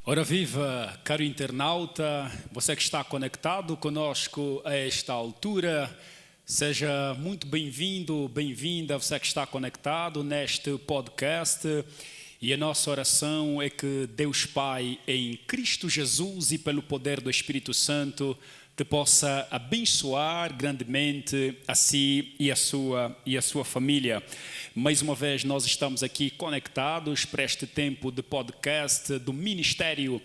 Ora viva, caro internauta, você que está conectado conosco a esta altura, seja muito bem-vindo, bem-vinda, você que está conectado neste podcast. E a nossa oração é que Deus Pai, em Cristo Jesus e pelo poder do Espírito Santo, te possa abençoar grandemente a si e a sua família. Mais uma vez nós estamos aqui conectados para este tempo de podcast do Ministério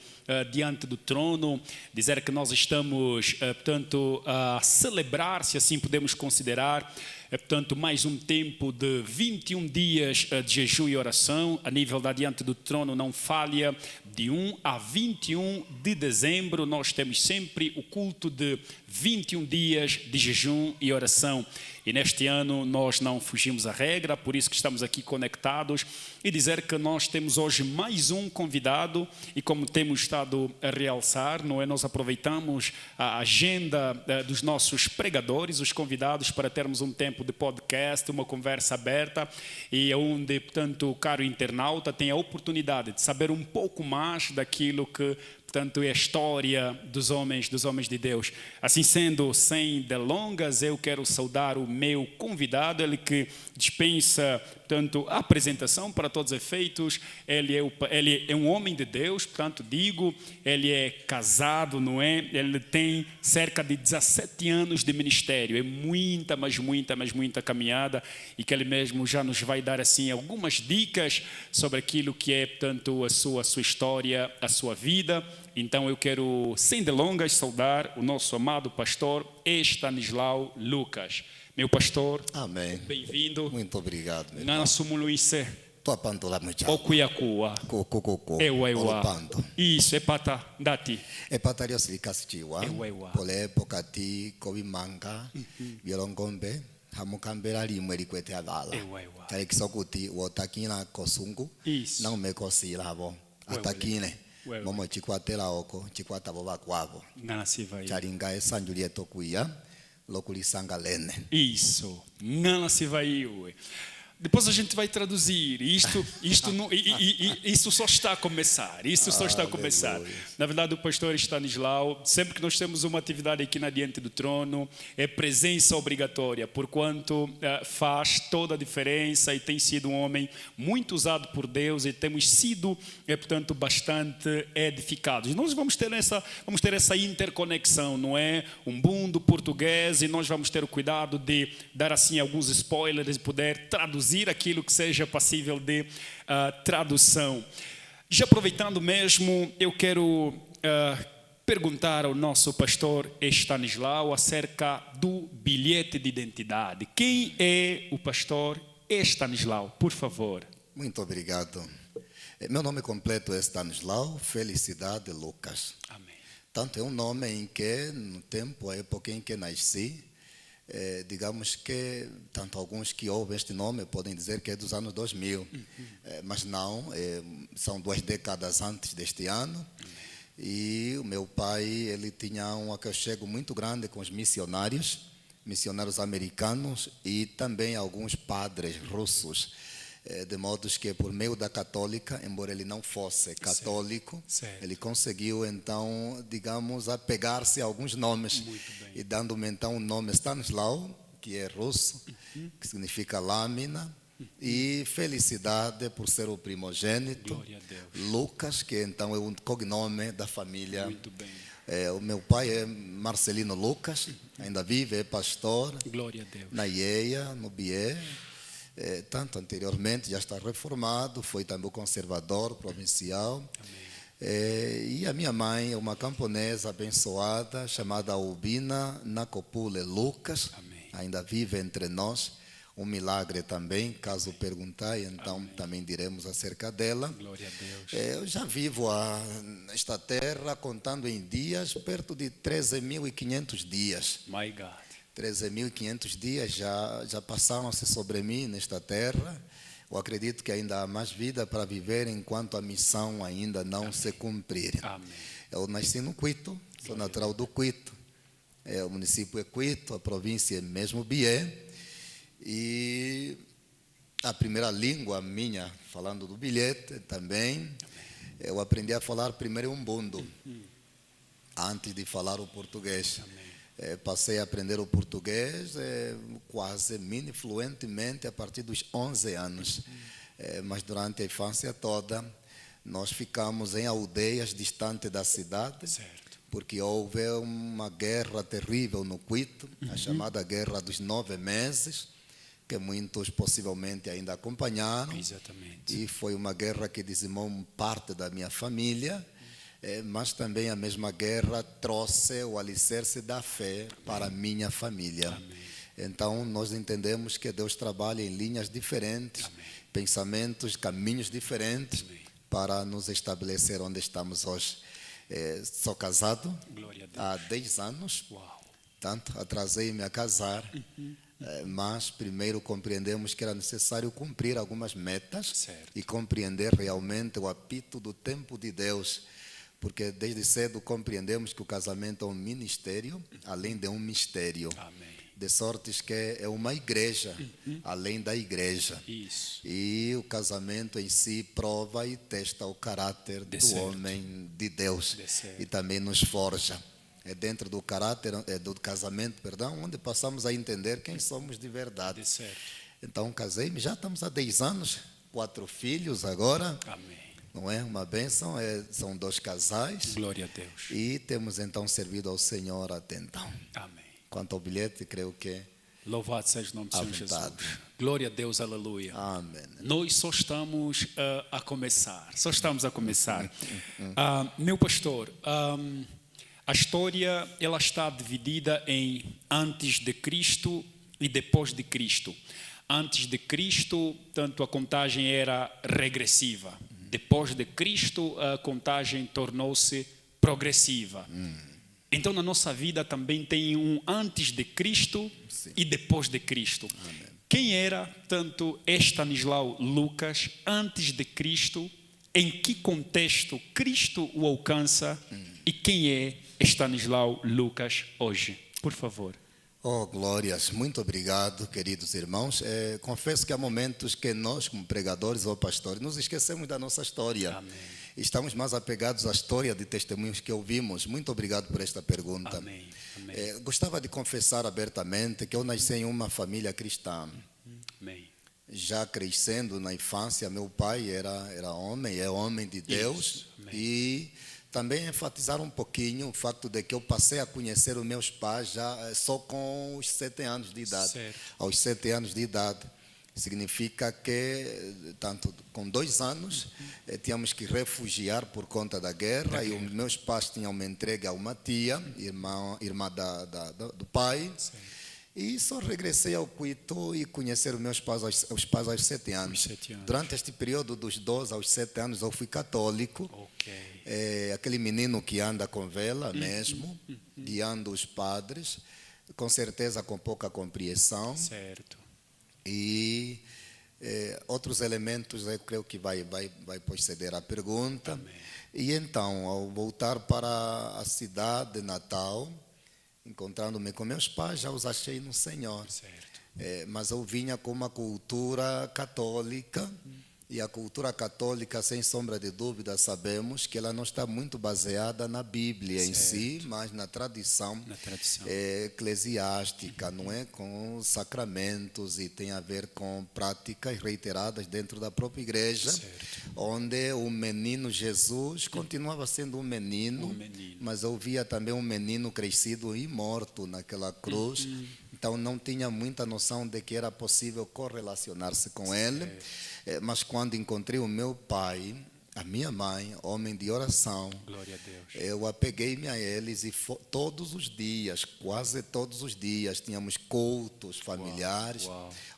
Diante do Trono. Dizer que nós estamos, portanto, a celebrar, se assim podemos considerar, portanto, mais um tempo de 21 dias de jejum e oração, a nível da Diante do Trono não falha, de 1 a 21 de dezembro, nós temos sempre o culto de 21 dias de jejum e oração. E neste ano nós não fugimos à regra, por isso que estamos aqui conectados e dizer que nós temos hoje mais um convidado e como temos estado a realçar, não é? Nós aproveitamos a agenda dos nossos pregadores, os convidados, para termos um tempo de podcast, uma conversa aberta e onde, portanto, o caro internauta tem a oportunidade de saber um pouco mais daquilo que, portanto, é a história dos homens de Deus. Assim sendo, sem delongas, eu quero saudar o meu convidado, ele que dispensa, portanto, a apresentação para todos os efeitos. Ele é um homem de Deus, portanto, digo, ele é casado, não é? Ele tem cerca de 17 anos de ministério, é muita caminhada, e que ele mesmo já nos vai dar, assim, algumas dicas sobre aquilo que é, portanto, a sua história, a sua vida. Então eu quero, sem delongas, saudar o nosso amado pastor Estanislau Lucas. Meu pastor, amém. Bem-vindo. Muito obrigado. Nosso muluíse. Tua pantola muito. Okuyakua. Coco. Ewa. Isso, é pata dati. É pataria se castiwa. Ewa. Pole pokati kobimanga. Biolongombe. Hamukambera limwe likwete adala. Ewa. Kale kisokuti wotakina kosungu. Isso. Não me kosilavo. Atakine. Momo chikwatela oko, chikwata boba kwavo. Ngana siva. Charinga essa Julieto kuia. Lokulisanga lene. Isso. Ngana siva iwe. Depois a gente vai traduzir. Isso só está a começar. Na verdade, o pastor Estanislau, sempre que nós temos uma atividade aqui na Diante do Trono, é presença obrigatória, porquanto faz toda a diferença e tem sido um homem muito usado por Deus e temos sido, portanto, bastante edificados. Nós vamos ter essa interconexão, não é? Um boom do português, e nós vamos ter o cuidado de dar, assim, alguns spoilers e poder traduzir aquilo que seja passível de tradução. Já aproveitando mesmo, eu quero perguntar ao nosso pastor Estanislau acerca do bilhete de identidade. Quem é o pastor Estanislau, por favor? Muito obrigado. Meu nome completo é Estanislau Felicidade Lucas. Amém. Tanto é um nome em que, no tempo, a época em que nasci, digamos que, tanto alguns que ouvem este nome podem dizer que é dos anos 2000, mas não, são 2 décadas antes deste ano. E o meu pai, ele tinha um aconchego muito grande com os missionários americanos e também alguns padres russos, de modo que por meio da católica, embora ele não fosse católico, certo. Ele conseguiu então, digamos, apegar-se a alguns nomes e dando-me então o nome Stanislau, que é russo, que significa lâmina, e Felicidade por ser o primogênito, Glória a Deus. Lucas, que então é o cognome da família. Muito bem. O meu pai é Marcelino Lucas, ainda vive, é pastor. Glória a Deus. Na IEA, no BIE. Tanto anteriormente, já está reformado, foi também o conservador provincial. E a minha mãe é uma camponesa abençoada, chamada Albina Nakopule Lucas. Amém. Ainda vive entre nós. Um milagre também, caso perguntar, então Amém. Também diremos acerca dela. Glória a Deus. Eu já vivo nesta terra, contando em dias, perto de 13.500 dias. My God. 13.500 dias já passaram-se sobre mim nesta terra. Eu acredito que ainda há mais vida para viver enquanto a missão ainda não se cumprir. Amém. Eu nasci no Quito, sou natural do Quito. O município é Quito, a província é mesmo Bié. E a primeira língua minha, falando do bilhete também, Eu aprendi a falar primeiro umbundo, antes de falar o português. Passei a aprender o português quase mini-fluentemente a partir dos 11 anos. Mas durante a infância toda, nós ficamos em aldeias distantes da cidade, porque houve uma guerra terrível no Quito, a chamada Guerra dos 9 Meses, que muitos possivelmente ainda acompanharam. Exatamente. E foi uma guerra que dizimou parte da minha família, mas também a mesma guerra trouxe o alicerce da fé para a minha família. Amém. Então, nós entendemos que Deus trabalha em linhas diferentes, pensamentos, caminhos diferentes, para nos estabelecer onde estamos hoje. Sou casado há 10 anos, tanto atrasei-me a casar, mas primeiro compreendemos que era necessário cumprir algumas metas e compreender realmente o apito do tempo de Deus, porque desde cedo compreendemos que o casamento é um ministério, além de um mistério. Amém. De sorte que é uma igreja, além da igreja. Isso. E o casamento em si prova e testa o caráter do homem de Deus. E também nos forja. É dentro do caráter, do casamento, perdão, onde passamos a entender quem somos de verdade. Então, casei-me, já estamos há 10 anos, 4 filhos agora. Amém. Não é uma bênção, são 2 casais. Glória a Deus. E temos então servido ao Senhor até então. Amém. Quanto ao bilhete, creio que... Louvado seja o nome do Senhor Jesus. Glória a Deus, aleluia. Amém. Nós só estamos a começar. Só estamos a começar. Meu pastor, a história ela está dividida em antes de Cristo e depois de Cristo. Antes de Cristo, tanto a contagem era regressiva. Depois de Cristo, a contagem tornou-se progressiva. Então, na nossa vida também tem um antes de Cristo e depois de Cristo. Amém. Quem era tanto Estanislau Lucas antes de Cristo? Em que contexto Cristo o alcança? E quem é Estanislau Lucas hoje? Por favor. Oh, glórias. Muito obrigado, queridos irmãos. Confesso que há momentos que nós, como pregadores ou pastores, nos esquecemos da nossa história. Amém. Estamos mais apegados à história de testemunhos que ouvimos. Muito obrigado por esta pergunta. Amém. Amém. Gostava de confessar abertamente que eu nasci em uma família cristã. Amém. Já crescendo na infância, meu pai era homem, é homem de Deus. E também enfatizar um pouquinho o fato de que eu passei a conhecer os meus pais já só com os 7 anos de idade. Aos 7 anos de idade. Significa que, tanto com 2 anos, tínhamos que refugiar por conta da guerra. E os meus pais tinham me entregue a uma tia, irmã do pai. E só regressei ao Quito e conhecer os meus pais aos 7 anos. Durante este período dos 12 aos 7 anos eu fui católico. Aquele menino que anda com vela mesmo, guiando os padres, com certeza com pouca compreensão. E outros elementos eu creio que vai proceder à pergunta. Amém. E então, ao voltar para a cidade de Natal, encontrando-me com meus pais, já os achei no Senhor. Mas eu vinha com uma cultura católica, e a cultura católica, sem sombra de dúvida, sabemos que ela não está muito baseada na Bíblia em si, mas na tradição, eclesiástica, não é? Com sacramentos, e tem a ver com práticas reiteradas dentro da própria igreja, onde o menino Jesus continuava sendo um menino, mas eu via também um menino crescido e morto naquela cruz. Então não tinha muita noção de que era possível correlacionar-se com ele. Mas quando encontrei o meu pai, a minha mãe, homem de oração, glória a Deus, eu apeguei-me a eles e todos os dias, quase todos os dias, tínhamos cultos familiares,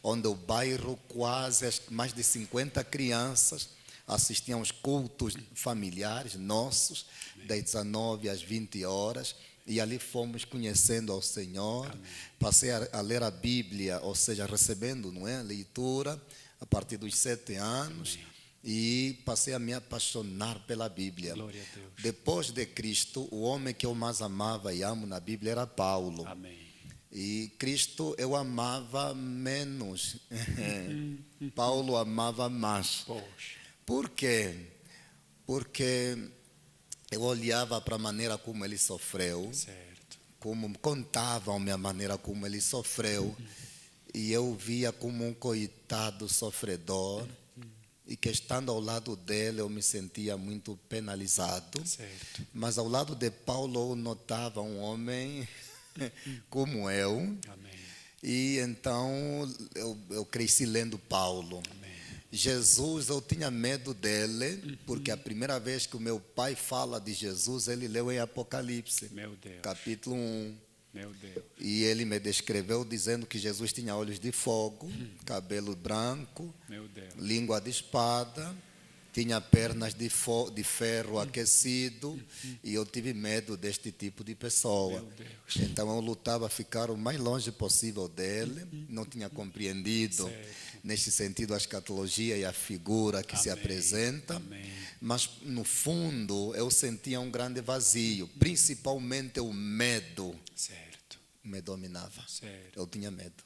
onde o bairro, quase mais de 50 crianças assistiam aos cultos familiares nossos, das 19 às 20 horas. E ali fomos conhecendo ao Senhor. Amém. Passei a ler a Bíblia, ou seja, recebendo, não é, leitura, a partir dos 7 anos. Amém. E passei a me apaixonar pela Bíblia. Glória a Deus. Depois de Cristo, o homem que eu mais amava e amo na Bíblia era Paulo. Amém. E Cristo eu amava menos. Paulo amava mais. Poxa. Por quê? porque eu olhava para a maneira como ele sofreu, Certo. como contavam-me a maneira como ele sofreu, e eu via como um coitado sofredor, e que estando ao lado dele eu me sentia muito penalizado, Certo. mas ao lado de Paulo eu notava um homem como eu, Amém. e então eu cresci lendo Paulo. Amém. Jesus, eu tinha medo dele, porque a primeira vez que o meu pai fala de Jesus, ele leu em Apocalipse, Meu Deus. capítulo 1. Meu Deus. E ele me descreveu dizendo que Jesus tinha olhos de fogo, cabelo branco, Meu Deus. língua de espada, tinha pernas de ferro aquecido, e eu tive medo deste tipo de pessoa. Meu Deus. Então eu lutava a ficar o mais longe possível dele, não tinha compreendido neste sentido a escatologia e a figura que se Amém. apresenta, Amém. mas no fundo eu sentia um grande vazio, principalmente o medo Certo. me dominava. Certo. Eu tinha medo,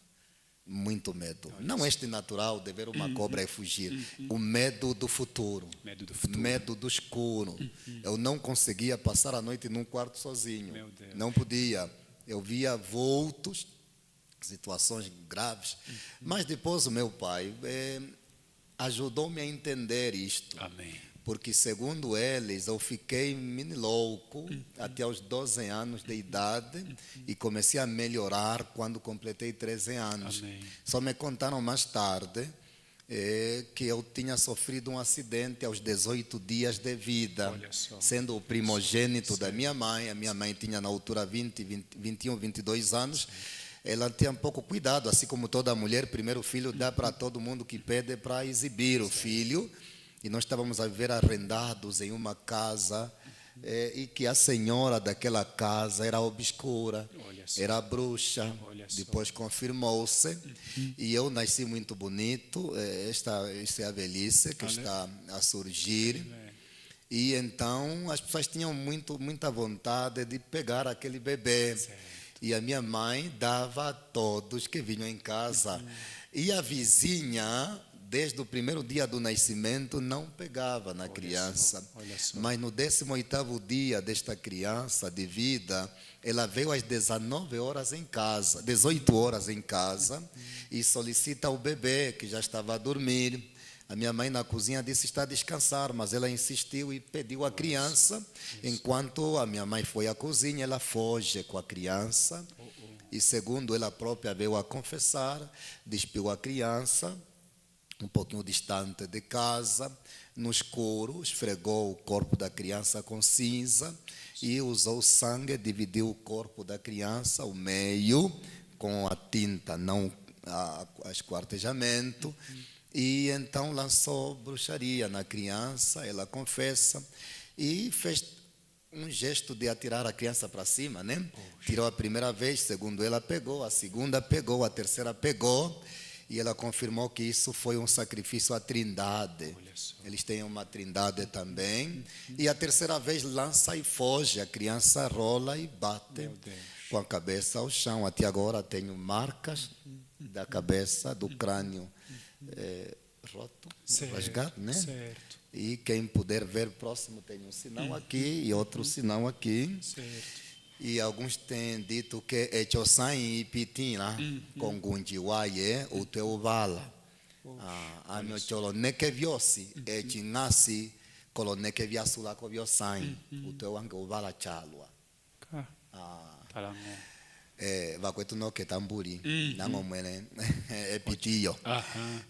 muito medo. Não este natural de ver uma cobra e fugir, o medo do futuro, Medo do futuro. medo do escuro. Eu não conseguia passar a noite num quarto sozinho, Meu Deus. não podia. Eu via vultos, situações graves, mas depois o meu pai ajudou-me a entender isto. Amém. Porque, segundo eles, eu fiquei mini louco até os 12 anos de idade e comecei a melhorar quando completei 13 anos. Amém. Só me contaram mais tarde que eu tinha sofrido um acidente aos 18 dias de vida, Olha só. sendo o primogênito da minha mãe. A minha mãe tinha na altura 21, 22 anos. Ela tinha pouco cuidado, assim como toda mulher, primeiro filho dá para todo mundo que pede para exibir o filho. E nós estávamos a viver arrendados em uma casa e que a senhora daquela casa era obscura, era bruxa. Depois confirmou-se. E eu nasci muito bonito. Esta é a velhice que está a surgir. E então as pessoas tinham muita vontade de pegar aquele bebê. E a minha mãe dava a todos que vinham em casa. E a vizinha, desde o primeiro dia do nascimento, não pegava na criança. Mas no 18º dia desta criança de vida, ela veio às 19 horas em casa, 18 horas em casa, e solicita o bebê, que já estava a dormir. A minha mãe na cozinha disse está a descansar, mas ela insistiu e pediu a criança. Enquanto a minha mãe foi à cozinha, ela foge com a criança. E segundo ela própria veio a confessar, despiu a criança um pouquinho distante de casa, no escuro, esfregou o corpo da criança com cinza e usou sangue, dividiu o corpo da criança ao meio com a tinta, não esquartejamento, e então lançou bruxaria na criança. Ela confessa e fez um gesto de atirar a criança para cima, né? Tirou a primeira vez, segundo ela pegou, a segunda pegou, a terceira pegou. E ela confirmou que isso foi um sacrifício à Trindade. Eles têm uma Trindade também. E a terceira vez lança e foge. A criança rola e bate com a cabeça ao chão. Até agora tenho marcas da cabeça, do crânio roto, rasgado, né? Certo. E quem puder ver próximo tem um sinal aqui e outro sinal aqui. Certo. E alguns têm dito que é Chosan e Pitin lá, com Gunjiwaye, o teu vala. A meu cholo neke viosi, é Chinasi, coloneke viasula com viosain, o teu ango vala chalua. Vai com tu no que tamburi, não mwene, é pitio.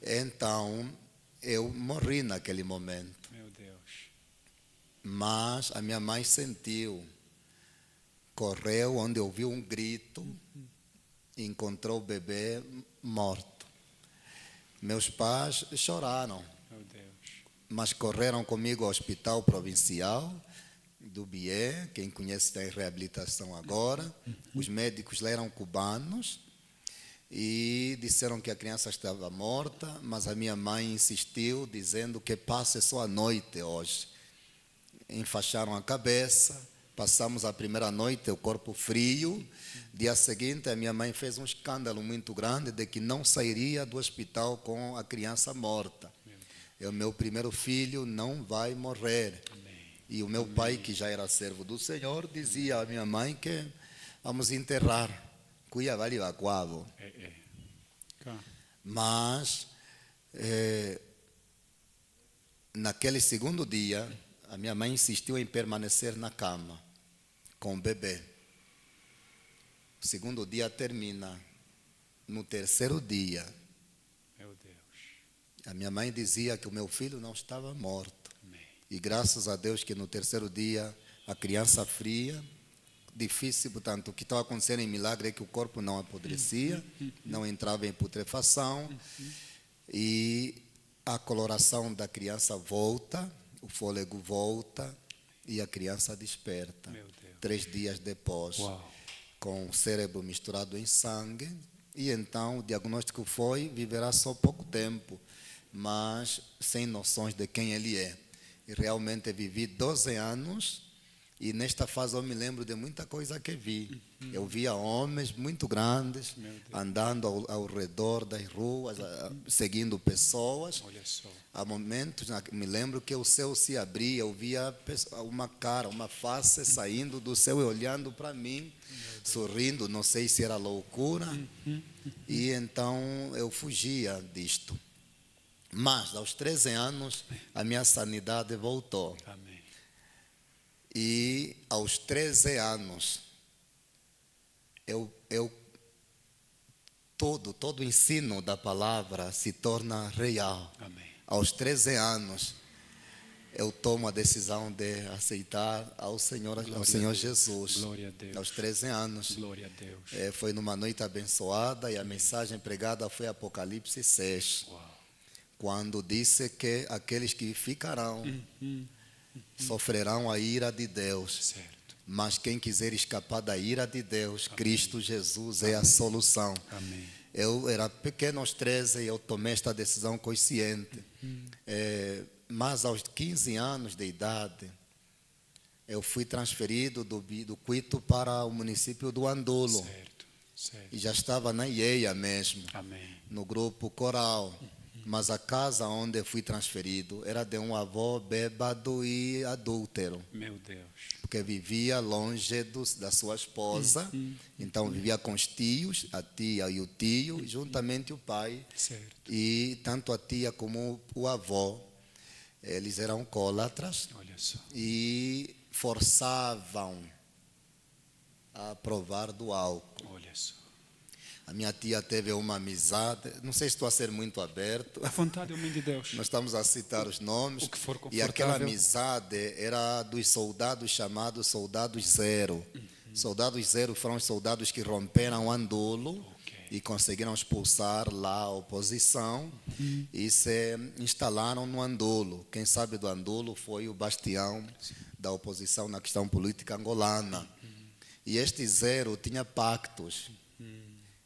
Então, eu morri naquele momento. Meu Deus. Mas a minha mãe sentiu. Correu onde ouviu um grito e encontrou o bebê morto. Meus pais choraram, Meu Deus. mas correram comigo ao hospital provincial do Bié. Quem conhece está em reabilitação agora. Os médicos lá eram cubanos e disseram que a criança estava morta, mas a minha mãe insistiu, dizendo que passe só a noite hoje. Enfaixaram a cabeça. Passamos a primeira noite, o corpo frio. Dia seguinte, a minha mãe fez um escândalo muito grande de que não sairia do hospital com a criança morta. O meu primeiro filho não vai morrer. E o meu pai, que já era servo do Senhor, dizia à minha mãe que vamos enterrar. Cuia vale vacuavo. Cá. Mas, naquele segundo dia, a minha mãe insistiu em permanecer na cama com o bebê. O segundo dia termina. No terceiro dia, Meu Deus. a minha mãe dizia que o meu filho não estava morto. Amém. E graças a Deus que no terceiro dia, a criança fria, difícil, portanto, o que estava acontecendo em milagre é que o corpo não apodrecia, não entrava em putrefação, e a coloração da criança volta, o fôlego volta, e a criança desperta. Meu Deus. 3 dias depois, Uau. com o cérebro misturado em sangue, e então o diagnóstico foi: viverá só pouco tempo, mas sem noções de quem ele é. E realmente vivi 12 anos, e nesta fase eu me lembro de muita coisa que vi. Eu via homens muito grandes andando ao redor das ruas, seguindo pessoas. Olha só. Há momentos, me lembro que o céu se abria, eu via uma cara, uma face saindo do céu e olhando para mim, sorrindo, não sei se era loucura. E então eu fugia disto. Mas aos 13 anos a minha sanidade voltou. Amém. E aos 13 anos todo o ensino da palavra se torna real. Amém. Aos 13 anos, eu tomo a decisão de aceitar ao Senhor Jesus. Glória a Deus. Aos 13 anos. Glória a Deus. Foi numa noite abençoada, e a mensagem pregada foi Apocalipse 6. Uau. Quando disse que aqueles que ficarão sofrerão a ira de Deus. Certo. Mas quem quiser escapar da ira de Deus, Cristo Jesus é a solução. Amém. Eu era pequeno aos 13 e eu tomei esta decisão consciente. Mas aos 15 anos de idade, eu fui transferido do Quito para o município do Andulo. Certo. Certo. E já estava na IEA mesmo, Amém. no grupo coral. Mas a casa onde eu fui transferido era de um avô bêbado e adúltero, Meu Deus. porque vivia longe da sua esposa. Então vivia com os tios, a tia e o tio, e juntamente o pai. Certo. E tanto a tia como o avô, eles eram alcoólatras Olha só. e forçavam a provar do álcool. Olha só. A minha tia teve uma amizade, não sei se estou a ser muito aberto, A vontade, homem de Deus. nós estamos a citar os nomes, O que for e aquela confortável. amizade era dos soldados chamados Soldados Zero. Soldados Zero foram os soldados que romperam o Andulo e conseguiram expulsar lá a oposição e se instalaram no Andulo. Quem sabe do Andulo foi o bastião da oposição na questão política angolana. E este Zero tinha pactos.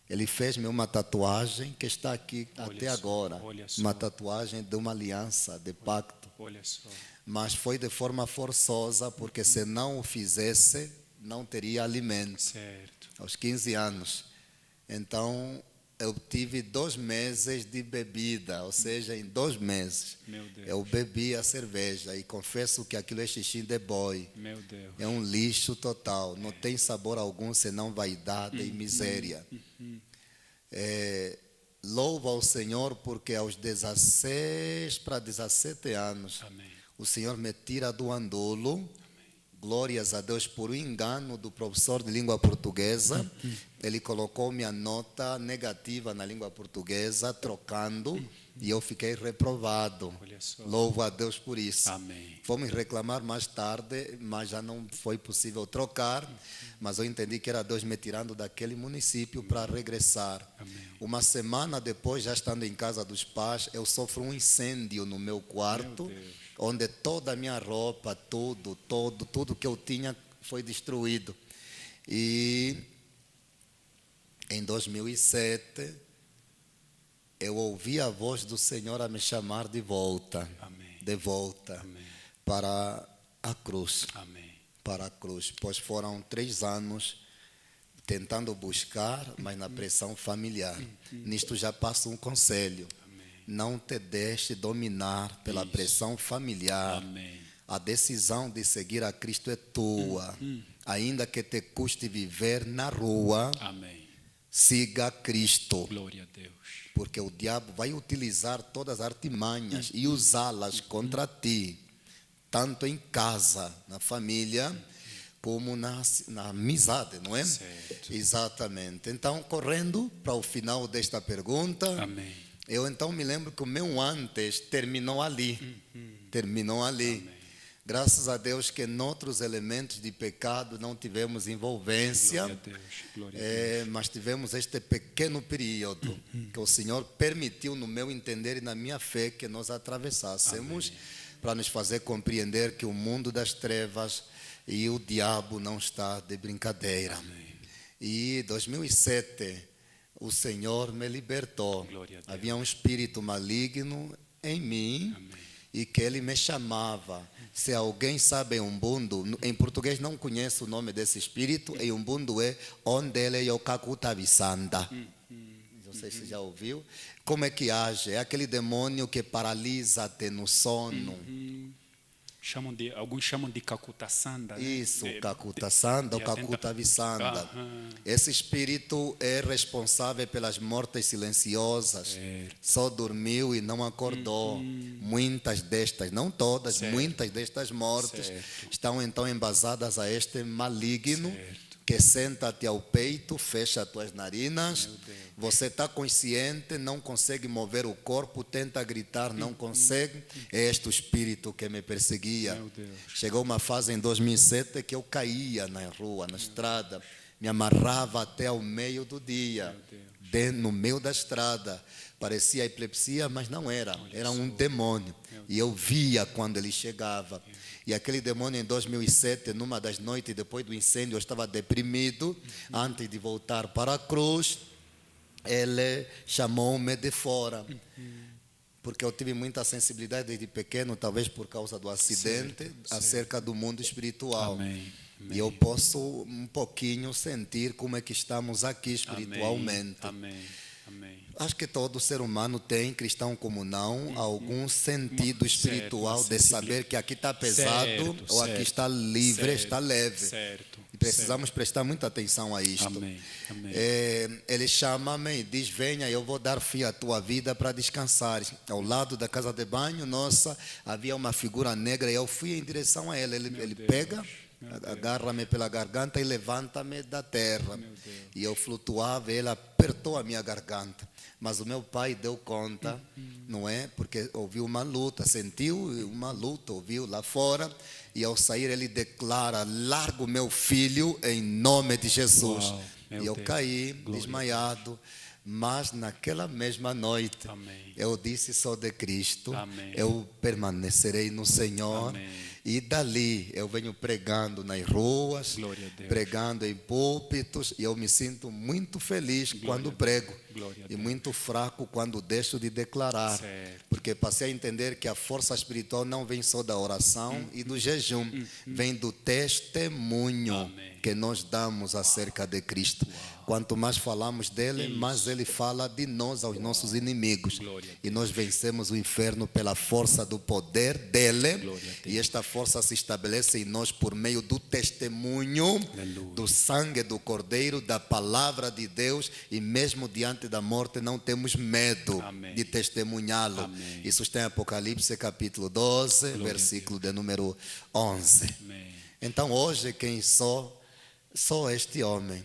Ele fez-me uma tatuagem que está aqui até só, agora. olha só. Uma tatuagem de uma aliança, de pacto. Olha só. Mas foi de forma forçosa, porque se não o fizesse, não teria alimento. Certo. Aos 15 anos. Então, eu tive 2 meses de bebida, ou seja, em 2 meses, Meu Deus. eu bebi a cerveja, e confesso que aquilo é xixi de boi. Meu Deus. É um lixo total, não tem sabor algum senão vaidade e miséria. Louvo ao Senhor porque aos 16 para 17 anos, Amém. o Senhor me tira do Andulo. Glórias a Deus por um engano do professor de língua portuguesa. Ele colocou minha nota negativa na língua portuguesa, trocando, e eu fiquei reprovado. Olha só. Louvo a Deus por isso. Amém. Fomos reclamar mais tarde, mas já não foi possível trocar. Mas eu entendi que era Deus me tirando daquele município para regressar. Amém. Uma semana depois, já estando em casa dos pais, eu sofro um incêndio no meu quarto, Meu Deus. onde toda a minha roupa, tudo que eu tinha foi destruído. E em 2007, eu ouvi a voz do Senhor a me chamar de volta. Amém. De volta. Amém. Para a cruz. Amém. Para a cruz. Pois foram 3 anos tentando buscar, mas na pressão familiar. Nisto já passo um conselho. Amém. Não te deixe dominar pela Isso. pressão familiar. Amém. a decisão de seguir a Cristo é tua. Ainda que te custe viver na rua, Amém. siga Cristo. Glória a Deus. Porque o diabo vai utilizar todas as artimanhas e usá-las contra ti, tanto em casa, na família, como na amizade, não é? Certo. Exatamente. Então, correndo para o final desta pergunta, Amém. eu então me lembro que o meu antes terminou ali. Terminou ali. Amém. Graças a Deus que em outros elementos de pecado não tivemos envolvência. Glória a Deus. Glória a Deus. Mas tivemos este pequeno período que o Senhor permitiu, no meu entender e na minha fé, que nós atravessássemos para nos fazer compreender que o mundo das trevas e o diabo não está de brincadeira. Amém. E em 2007 o Senhor me libertou. Glória a Deus. Havia um espírito maligno em mim. Amém. E que ele me chamava. Se alguém sabe Ubuntu, em português não conheço o nome desse espírito, em Ubuntu é Ondele Yokakuta Visanda. Não sei se já ouviu. Como é que age? É aquele demônio que paralisa-te no sono. Alguns chamam de Kakuta Sanda. Né? Isso, Kakuta Sanda ou Kakuta Visanda. Esse espírito é responsável pelas mortes silenciosas. Certo. Só dormiu e não acordou. Muitas destas, não todas, Certo. muitas destas mortes Certo. estão então embasadas a este maligno Certo. que senta-te ao peito, fecha as tuas narinas. Meu Deus. Você está consciente, não consegue mover o corpo, tenta gritar, não consegue. É este o espírito que me perseguia. Meu Deus. Chegou uma fase em 2007 que eu caía na rua, na estrada, me amarrava até ao meio do dia, no meio da estrada. Parecia epilepsia, mas não era. Era um demônio. E eu via quando ele chegava. E aquele demônio em 2007, numa das noites depois do incêndio, eu estava deprimido. Antes de voltar para a cruz, ele chamou-me de fora. Porque eu tive muita sensibilidade desde pequeno, talvez por causa do acidente, acerca do mundo espiritual. Amém. E eu posso um pouquinho sentir como é que estamos aqui espiritualmente. Amém. Amém. Acho que todo ser humano tem, cristão como não, algum sentido espiritual de saber que aqui está pesado ou aqui está livre, está leve. Certo. E precisamos prestar muita atenção a isto. Amém. Amém. Ele chama-me e diz: venha, eu vou dar fim à tua vida para descansar. Ao lado da casa de banho, nossa, havia uma figura negra e eu fui em direção a ele. Ele pega, agarra-me pela garganta e levanta-me da terra. E eu flutuava e ele apertou a minha garganta. Mas o meu pai deu conta, não é? Porque ouviu uma luta, sentiu uma luta, ouviu lá fora. E ao sair ele declara: largo meu filho em nome de Jesus. Uau, e eu caí desmaiado. Mas naquela mesma noite, eu disse: sou de Cristo, eu permanecerei no Senhor. Amém. E dali eu venho pregando nas ruas, pregando em púlpitos, e eu me sinto muito feliz quando prego e muito fraco quando deixo de declarar, porque passei a entender que a força espiritual não vem só da oração e do jejum, vem do testemunho que nós damos acerca de Cristo. Quanto mais falamos dele, mais ele fala de nós aos nossos inimigos. E nós vencemos o inferno pela força do poder dele. E esta força se estabelece em nós por meio do testemunho, do sangue do Cordeiro, da palavra de Deus. E mesmo diante da morte não temos medo de testemunhá-lo. Isso está em Apocalipse capítulo 12, versículo de número 11. Então hoje quem sou este homem.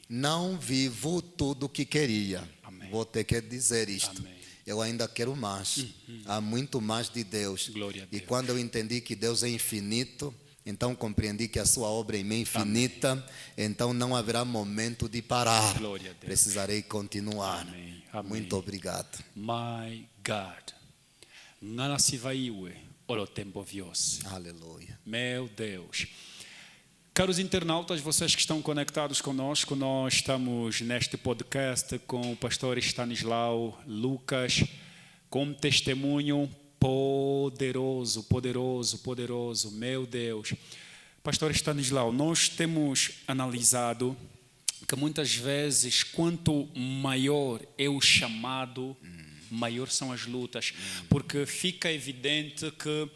Não vivo tudo o que queria. Vou ter que dizer isto. Eu ainda quero mais. Há muito mais de Deus. E quando eu entendi que Deus é infinito, então compreendi que a sua obra em mim é infinita. Então não haverá momento de parar. Precisarei continuar. Muito obrigado. My God. Ngana sivaiwe olo tempo viose. Aleluia. Meu Deus. Caros internautas, vocês que estão conectados conosco, nós estamos neste podcast com o pastor Stanislau Lucas, com um testemunho poderoso, meu Deus. Pastor Stanislau, nós temos analisado que muitas vezes, quanto maior é o chamado, maior são as lutas, porque fica evidente que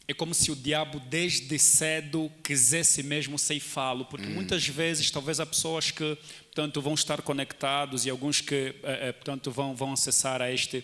É como se o diabo desde cedo quisesse mesmo ceifá-lo, porque muitas vezes, talvez há pessoas que, portanto, vão estar conectados e alguns que, portanto, vão acessar a este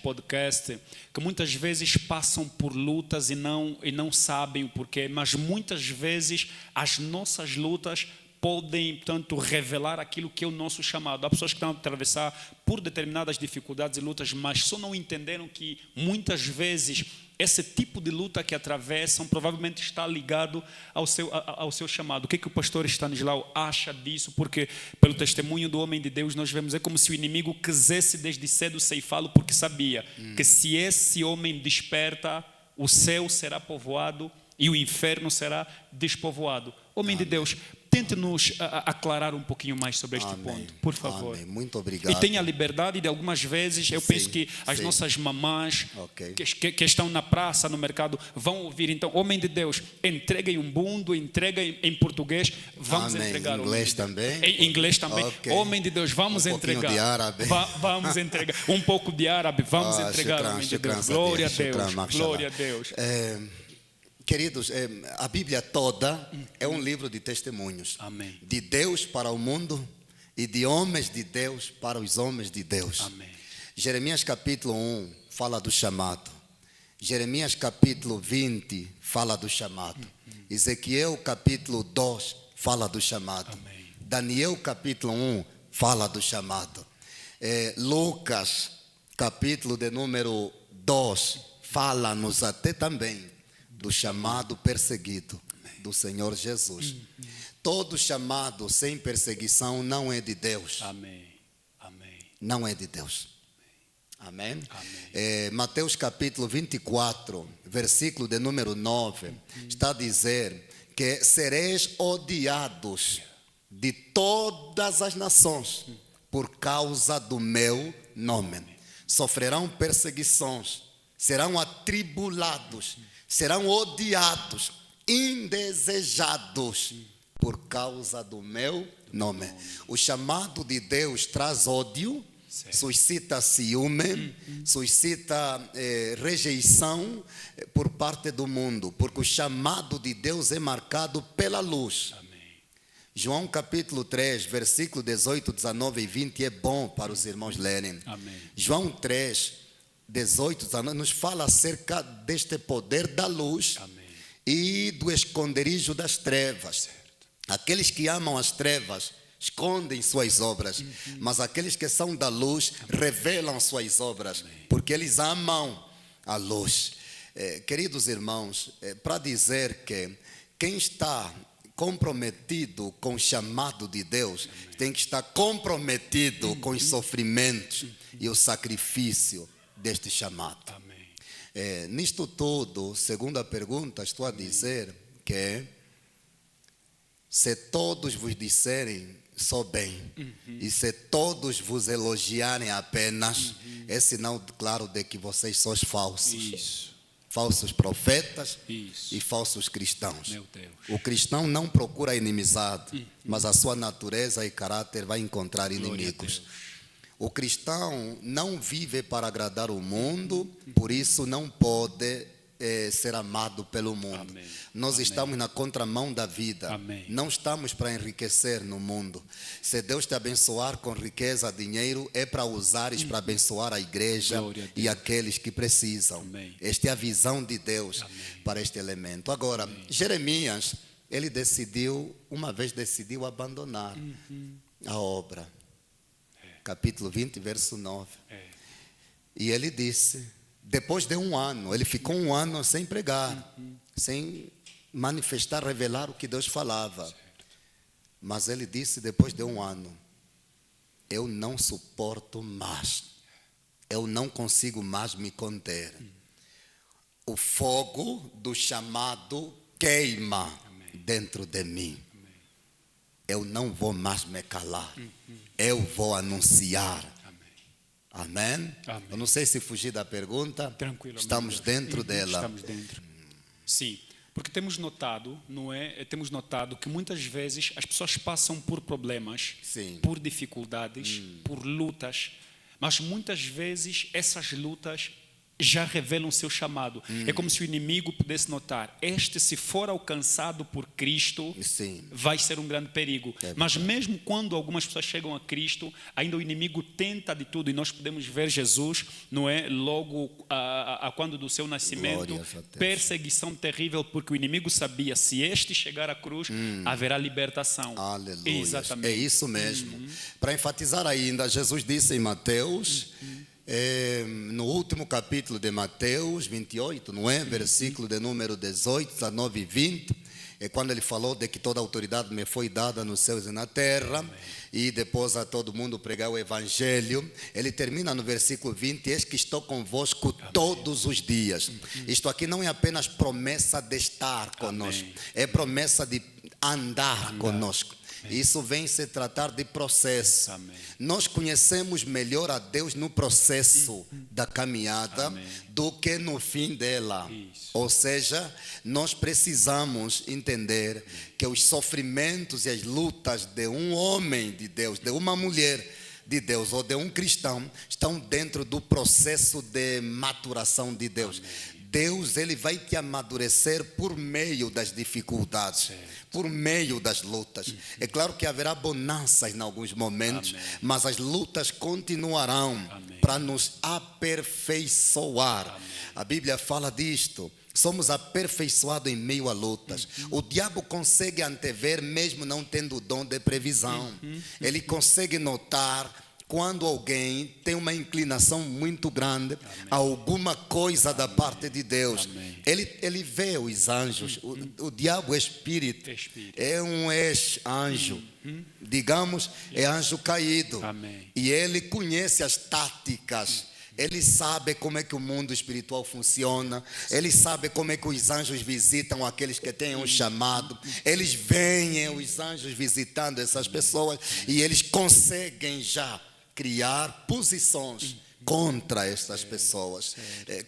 podcast, que muitas vezes passam por lutas e não sabem o porquê, mas muitas vezes as nossas lutas podem, portanto, revelar aquilo que é o nosso chamado. Há pessoas que estão a atravessar por determinadas dificuldades e lutas, mas só não entenderam que muitas vezes esse tipo de luta que atravessam provavelmente está ligado ao seu chamado. O que o pastor Stanislau acha disso? Porque pelo testemunho do homem de Deus nós vemos, é como se o inimigo quisesse desde cedo ceifá-lo, porque sabia que se esse homem desperta, o céu será povoado e o inferno será despovoado. Homem de Deus, tente-nos aclarar um pouquinho mais sobre este ponto, por favor. Amém. Muito obrigado. E tenha a liberdade de algumas vezes, eu penso que as nossas mamãs que estão na praça, no mercado, vão ouvir. Então, homem de Deus, entreguem um bundo, entreguem em português, vamos entregar. Em inglês também? Em inglês também. Homem de Deus, vamos entregar. De árabe. Vamos entregar. Um pouco de árabe, vamos entregar, homem de Deus. Glória a Deus. Glória a Deus. Queridos, a Bíblia toda é um livro de testemunhos. Amém. De Deus para o mundo e de homens de Deus para os homens de Deus. Amém. Jeremias capítulo 1 fala do chamado. Jeremias capítulo 20 fala do chamado. Ezequiel capítulo 2 fala do chamado. Amém. Daniel capítulo 1 fala do chamado. Lucas capítulo de número 2 fala-nos até também do chamado perseguido do Senhor Jesus. Todo chamado sem perseguição não é de Deus. Amém. Amém. Não é de Deus. Amém? Amém. Mateus capítulo 24, versículo de número 9, está a dizer que sereis odiados de todas as nações por causa do meu nome. Sofrerão perseguições, serão atribulados, serão odiados, indesejados por causa do meu nome. O chamado de Deus traz ódio, suscita ciúme, suscita rejeição por parte do mundo, porque o chamado de Deus é marcado pela luz. Amém. João capítulo 3, versículo 18, 19 e 20 é bom para os irmãos lerem. Amém. João 3, 18, 19 nos fala acerca deste poder da luz. Amém. E do esconderijo das trevas. Certo. Aqueles que amam as trevas escondem suas obras, mas aqueles que são da luz revelam suas obras, porque eles amam a luz. Queridos irmãos, para dizer que quem está comprometido com o chamado de Deus, tem que estar comprometido com os sofrimentos e o sacrifício deste chamado. Amém. Nisto tudo, segundo a pergunta, estou a dizer que se todos vos disserem só bem, e se todos vos elogiarem apenas, é sinal claro de que vocês sois falsos. Isso. Falsos profetas Isso. e falsos cristãos. Meu Deus. O cristão não procura inimizade, mas a sua natureza e caráter vai encontrar inimigos. O cristão não vive para agradar o mundo, por isso não pode ser amado pelo mundo. Amém. Nós Amém. estamos na contramão da vida. Amém. Não estamos para enriquecer no mundo. Se Deus te abençoar com riqueza, dinheiro, é para usares para abençoar a igreja e aqueles que precisam. Amém. Esta é a visão de Deus. Amém. Para este elemento. Agora, Jeremias, ele uma vez decidiu abandonar a obra. Capítulo 20, verso 9. E ele disse, depois de um ano, ele ficou um ano sem pregar, sem manifestar, revelar o que Deus falava. Mas ele disse depois de um ano, eu não suporto mais, eu não consigo mais me conter. O fogo do chamado queima dentro de mim. Eu não vou mais me calar, eu vou anunciar. Amém? Amém. Eu não sei se fugir da pergunta. Tranquilo. Estamos dentro dela. Estamos dentro. Sim, porque temos notado, não é? Temos notado que muitas vezes as pessoas passam por problemas, Sim. por dificuldades, por lutas, mas muitas vezes essas lutas já revelam o seu chamado. É como se o inimigo pudesse notar, se for alcançado por Cristo, Sim. vai ser um grande perigo. Mas mesmo quando algumas pessoas chegam a Cristo, ainda o inimigo tenta de tudo, e nós podemos ver Jesus, não é? Logo quando do seu nascimento, perseguição terrível, porque o inimigo sabia, se este chegar à cruz, haverá libertação. Aleluia. Exatamente. É isso mesmo. Para enfatizar ainda, Jesus disse em Mateus, no último capítulo de Mateus 28, não é? Versículo de número 18, 19 e 20, é quando ele falou de que toda autoridade me foi dada nos céus e na terra, e depois a todo mundo pregar o evangelho. Ele termina no versículo 20, eis que estou convosco todos os dias. Isto aqui não é apenas promessa de estar conosco, é promessa de andar conosco. Isso vem se tratar de processo. Nós conhecemos melhor a Deus no processo da caminhada do que no fim dela. Ou seja, nós precisamos entender que os sofrimentos e as lutas de um homem de Deus, de uma mulher de Deus ou de um cristão, estão dentro do processo de maturação de Deus. Deus, ele vai te amadurecer por meio das dificuldades, por meio das lutas. É claro que haverá bonanças em alguns momentos, mas as lutas continuarão para nos aperfeiçoar. A Bíblia fala disto. Somos aperfeiçoados em meio a lutas. O diabo consegue antever mesmo não tendo o dom de previsão. Ele consegue notar quando alguém tem uma inclinação muito grande a alguma coisa da parte de Deus. Ele vê os anjos. O diabo é espírito. É um ex-anjo. Digamos, é anjo caído. E ele conhece as táticas. Ele sabe como é que o mundo espiritual funciona. Ele sabe como é que os anjos visitam aqueles que têm um chamado. Eles veem os anjos visitando essas pessoas e eles conseguem já criar posições contra essas pessoas.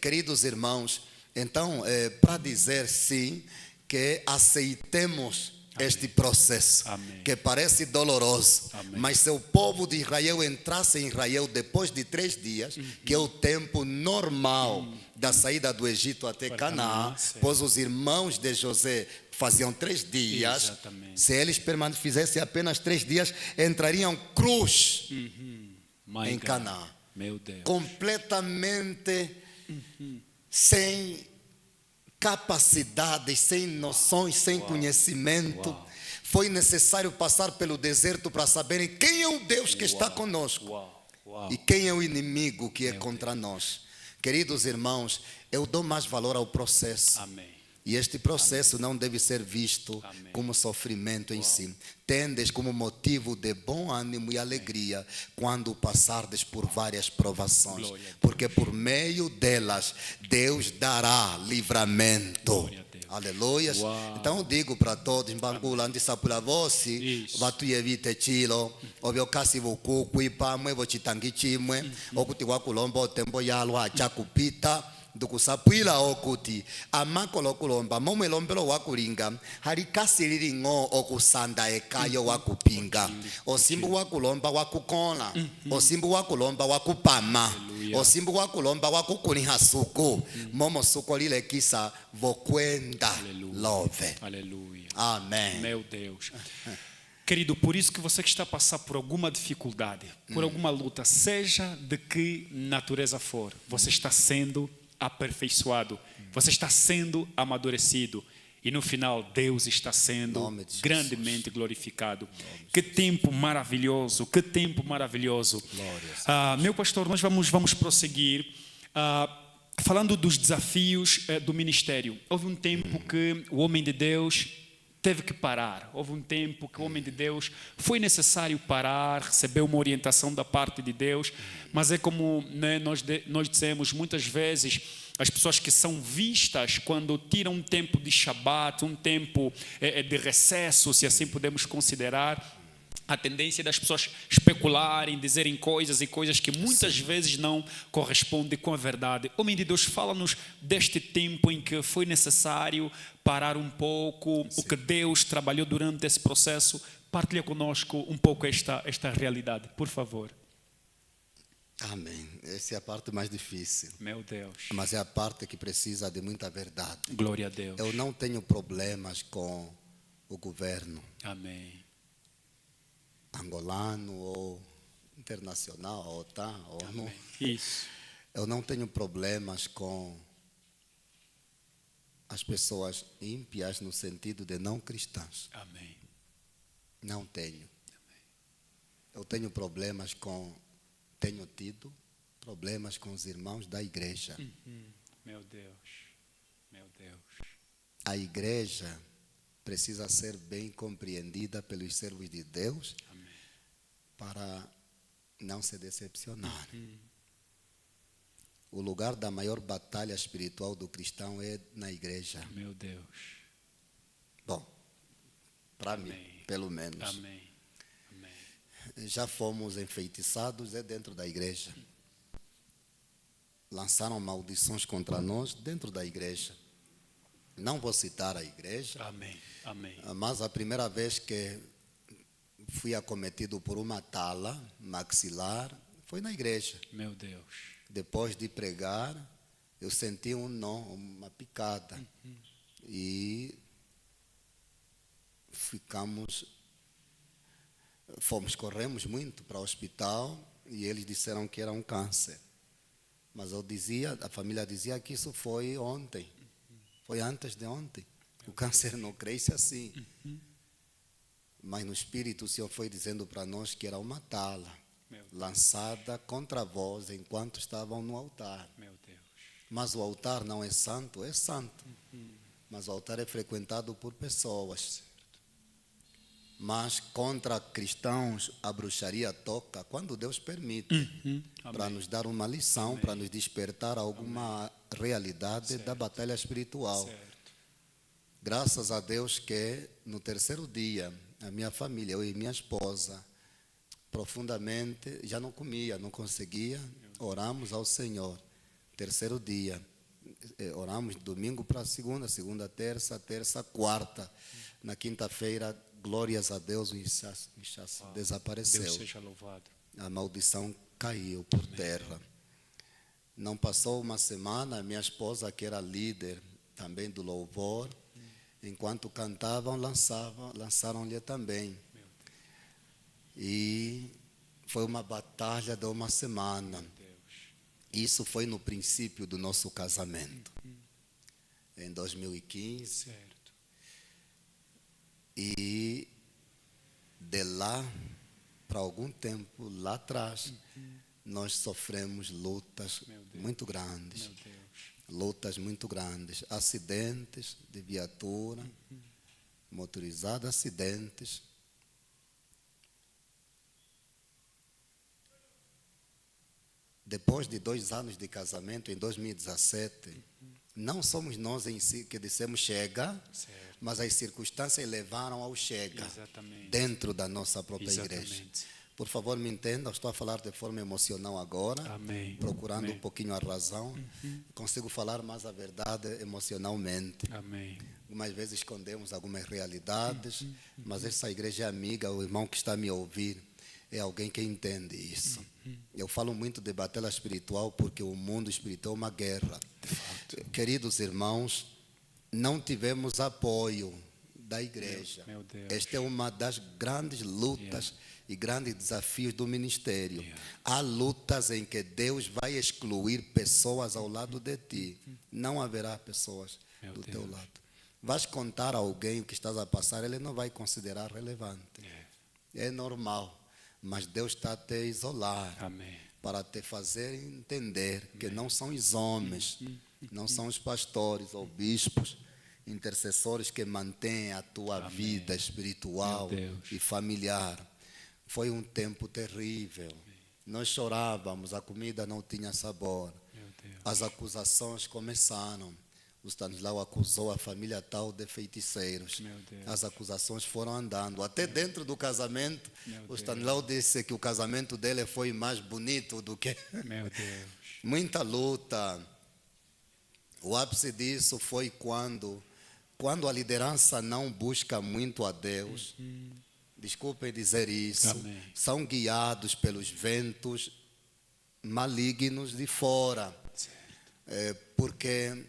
Queridos irmãos, então, para dizer sim, que aceitemos este processo, que parece doloroso, mas se o povo de Israel entrasse em Israel depois de 3 dias, que é o tempo normal da saída do Egito até Canaã, pois os irmãos de José faziam 3 dias, se eles fizessem apenas 3 dias, entrariam cruz em Canaã, completamente sem capacidades, sem noções, sem conhecimento. Foi necessário passar pelo deserto para saberem quem é o Deus que está conosco e quem é o inimigo que é contra nós. Queridos irmãos, eu dou mais valor ao processo. E este processo não deve ser visto como sofrimento em si. Tendes como motivo de bom ânimo e alegria quando passardes por várias provações, porque por meio delas Deus dará livramento. Aleluia. Então eu digo para todos, Mbangula ndisapula vosi, vatuyevite chilo, obyokasi vukuku ipamwe vochitangi chimwe, okuti wakulomba otembo yalo acha kupita. Dukusapwila okuti amakolo kulomba momelombelo wakulinga halikasiriri ngo okusanda ekayo wakupinga osimbu wakulomba wakukola osimbu wakulomba wakupama osimbu wakulomba wakukuniha suku momo suko lile kisa vokwenda love. Aleluia. Amém. Meu Deus. Querido, por isso que você que está a passar por alguma dificuldade, por alguma luta, seja de que natureza for, você está sendo aperfeiçoado, você está sendo amadurecido e no final Deus está sendo grandemente glorificado. Que tempo maravilhoso, que tempo maravilhoso. Meu pastor, nós vamos prosseguir falando dos desafios do ministério. Houve um tempo que o homem de Deus teve que parar. Houve um tempo que o homem de Deus foi necessário parar, receber uma orientação da parte de Deus, mas é como nós dissemos muitas vezes, as pessoas que são vistas quando tiram um tempo de Shabat, um tempo de recesso, se assim podemos considerar, a tendência das pessoas especularem, dizerem coisas e coisas que muitas vezes não correspondem com a verdade. Homem de Deus, fala-nos deste tempo em que foi necessário parar um pouco, o que Deus trabalhou durante esse processo. Partilha conosco um pouco esta realidade, por favor. Amém. Essa é a parte mais difícil, Meu Deus. mas é a parte que precisa de muita verdade. Glória a Deus. Eu não tenho problemas com o governo Amém. angolano ou internacional, ou OTAN, ou ONU. Amém. Isso. Eu não tenho problemas com as pessoas ímpias no sentido de não cristãs. Amém. Não tenho. Eu tenho tido problemas com os irmãos da igreja. Meu Deus. Meu Deus. A igreja precisa ser bem compreendida pelos servos de Deus. Amém. Para não se decepcionar. O lugar da maior batalha espiritual do cristão é na igreja. Meu Deus. Bom, para mim, Amém. pelo menos. Amém. Amém. Já fomos enfeitiçados dentro da igreja. Lançaram maldições contra nós dentro da igreja. Não vou citar a igreja, Amém. Amém. mas a primeira vez que fui acometido por uma tala maxilar foi na igreja. Meu Deus. Depois de pregar, eu senti um nó, uma picada. E corremos muito para o hospital e eles disseram que era um câncer. Mas a família dizia que isso foi ontem. Foi antes de ontem. O câncer não cresce assim. Mas no Espírito o Senhor foi dizendo para nós que era uma tala lançada contra vós enquanto estavam no altar. Meu Deus. Mas o altar não é santo, é santo. Mas o altar é frequentado por pessoas. Mas contra cristãos a bruxaria toca quando Deus permite. Para nos dar uma lição, para nos despertar alguma realidade da batalha espiritual. Certo. Graças a Deus que no terceiro dia, a minha família, eu e minha esposa, profundamente, já não comia, não conseguia, oramos ao Senhor. Terceiro dia, oramos domingo para segunda, terça, quarta. Na quinta-feira, glórias a Deus, o inchaço desapareceu. Deus seja louvado. A maldição caiu por terra. Não passou uma semana, minha esposa, que era líder também do louvor, enquanto cantavam, lançaram-lhe também. E foi uma batalha de uma semana. Isso foi no princípio do nosso casamento, em 2015. Certo. E de lá, para algum tempo lá atrás, nós sofremos lutas muito grandes. Meu Deus. Lutas muito grandes. Acidentes de viatura, motorizada, acidentes. Depois de 2 anos de casamento, em 2017, não somos nós em si que dissemos chega, Certo. mas as circunstâncias levaram ao chega. Exatamente. Dentro da nossa própria igreja. Exatamente. Por favor, me entenda, eu estou a falar de forma emocional agora, Amém. procurando Amém. um pouquinho a razão. Consigo falar mais a verdade emocionalmente. Amém. Algumas vezes escondemos algumas realidades, mas essa igreja é amiga, o irmão que está a me ouvir é alguém que entende isso. Eu falo muito de batalha espiritual porque o mundo espiritual é uma guerra. Queridos irmãos, não tivemos apoio da igreja. Meu Deus. Esta é uma das grandes lutas e grandes desafios do ministério. Há lutas em que Deus vai excluir pessoas ao lado de ti. Não haverá pessoas do teu lado. Vais contar a alguém o que estás a passar, ele não vai considerar relevante. É normal. Mas Deus está a te isolar. Amém. Para te fazer entender que não são os homens, não são os pastores ou bispos, intercessores que mantêm a tua vida espiritual e familiar. Foi um tempo terrível. Nós chorávamos, a comida não tinha sabor. As acusações começaram. O Stanislau acusou a família tal de feiticeiros. As acusações foram andando. Até dentro do casamento, o Stanislau disse que o casamento dele foi mais bonito do que... Meu Deus. Muita luta. O ápice disso foi quando a liderança não busca muito a Deus. Desculpem dizer isso. Amém. São guiados pelos ventos malignos de fora. Porque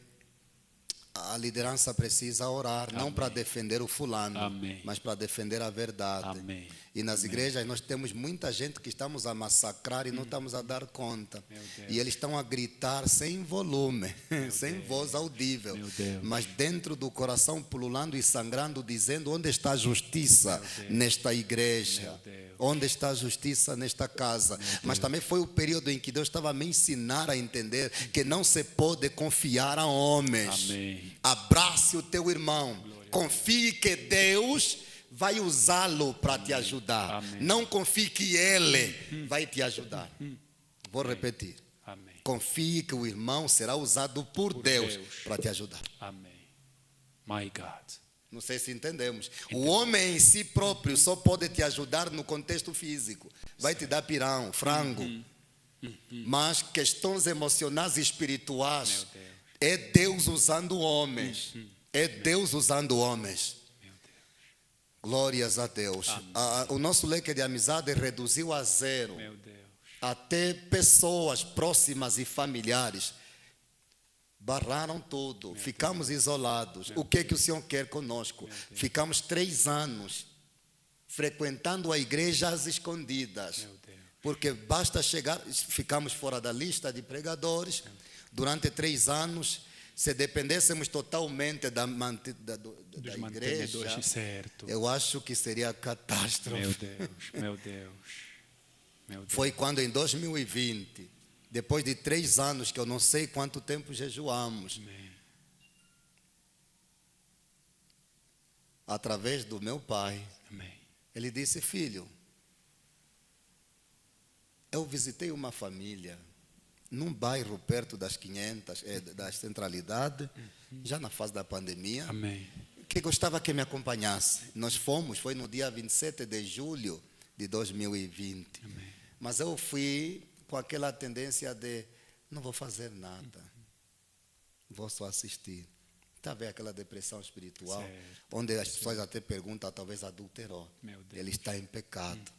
a liderança precisa orar, não para defender o fulano, mas para defender a verdade. Amém. E nas igrejas nós temos muita gente que estamos a massacrar e não estamos a dar conta. E eles estão a gritar sem volume, sem voz audível. Mas dentro do coração pululando e sangrando, dizendo: onde está a justiça nesta igreja? Onde está a justiça nesta casa? Mas também foi o período em que Deus estava a me ensinar a entender que não se pode confiar a homens. Amém. Abrace o teu irmão. Confie que Deus vai usá-lo para te ajudar. Amém. Não confie que ele vai te ajudar. Vou repetir. Amém. Confie que o irmão será usado por Deus para te ajudar. Amém. My God. Não sei se entendemos. O homem em si próprio só pode te ajudar no contexto físico. Vai te dar pirão, frango. Mas questões emocionais e espirituais, é Deus usando homens. É Deus usando homens. Glórias a Deus. O nosso leque de amizade reduziu a zero. Meu Deus. Até pessoas próximas e familiares barraram tudo. Ficamos isolados. O que que o Senhor quer conosco? Ficamos 3 anos frequentando a igreja às escondidas. Porque basta chegar, ficamos fora da lista de pregadores. Durante 3 anos, se dependêssemos totalmente da igreja, certo. eu acho que seria catástrofe. Meu Deus, meu Deus, meu Deus. Foi quando em 2020, depois de 3 anos, que eu não sei quanto tempo jejuamos, através do meu pai, ele disse: filho, eu visitei uma família num bairro perto das 500, da centralidade, já na fase da pandemia, que gostava que me acompanhasse. Nós fomos, foi no dia 27 de julho de 2020. Mas eu fui com aquela tendência de: não vou fazer nada, vou só assistir. Está a ver aquela depressão espiritual, onde as pessoas até perguntam: talvez adulterou, ele está em pecado.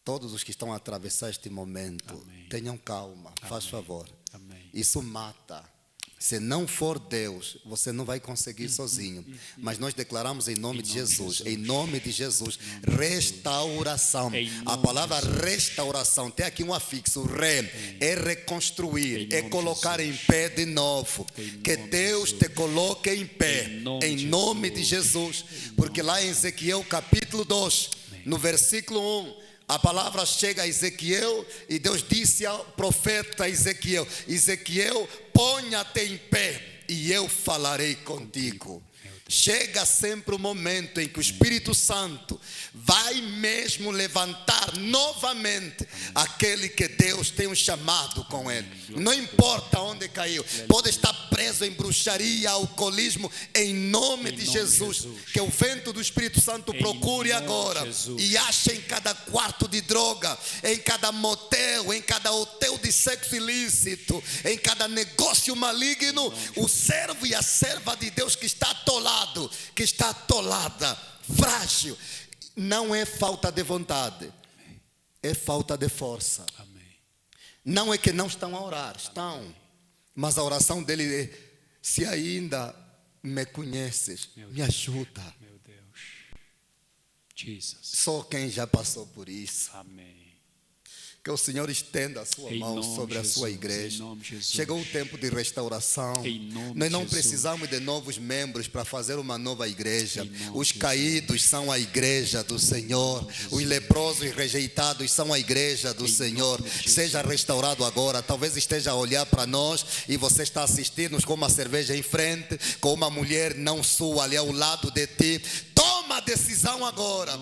Todos os que estão a atravessar este momento, tenham calma, faz favor. Isso mata. Se não for Deus, você não vai conseguir sozinho. Mas nós declaramos em nome de Jesus, em nome de Jesus, restauração. A palavra restauração, tem aqui um afixo, é reconstruir, é colocar em pé de novo. Que Deus te coloque em pé, em nome de Jesus. Porque lá em Ezequiel capítulo 2, no versículo 1, a palavra chega a Ezequiel e Deus disse ao profeta Ezequiel: Ezequiel, ponha-te em pé e eu falarei contigo. Chega sempre o momento em que o Espírito Santo vai mesmo levantar novamente aquele que Deus tem um chamado com ele. Não importa onde caiu, pode estar preso em bruxaria, alcoolismo, em nome de Jesus. Que o vento do Espírito Santo procure agora e ache em cada quarto de droga, em cada motel, em cada hotel de sexo ilícito, em cada negócio maligno, o servo e a serva de Deus que está atolado, que está atolada, frágil. Não é falta de vontade, é falta de força. Não é que não estão a orar, estão. Mas a oração dele é: se ainda me conheces, me ajuda. Meu Deus. Jesus. Só quem já passou por isso. Amém. Que o Senhor estenda a sua mão sobre a sua igreja. Chegou o tempo de restauração. Nós não precisamos de novos membros para fazer uma nova igreja. Os caídos são a igreja do Senhor. Os leprosos e rejeitados são a igreja do Senhor. Seja restaurado agora. Talvez esteja a olhar para nós e você está assistindo com uma cerveja em frente, com uma mulher não sua ali ao lado de ti. Toma a decisão agora.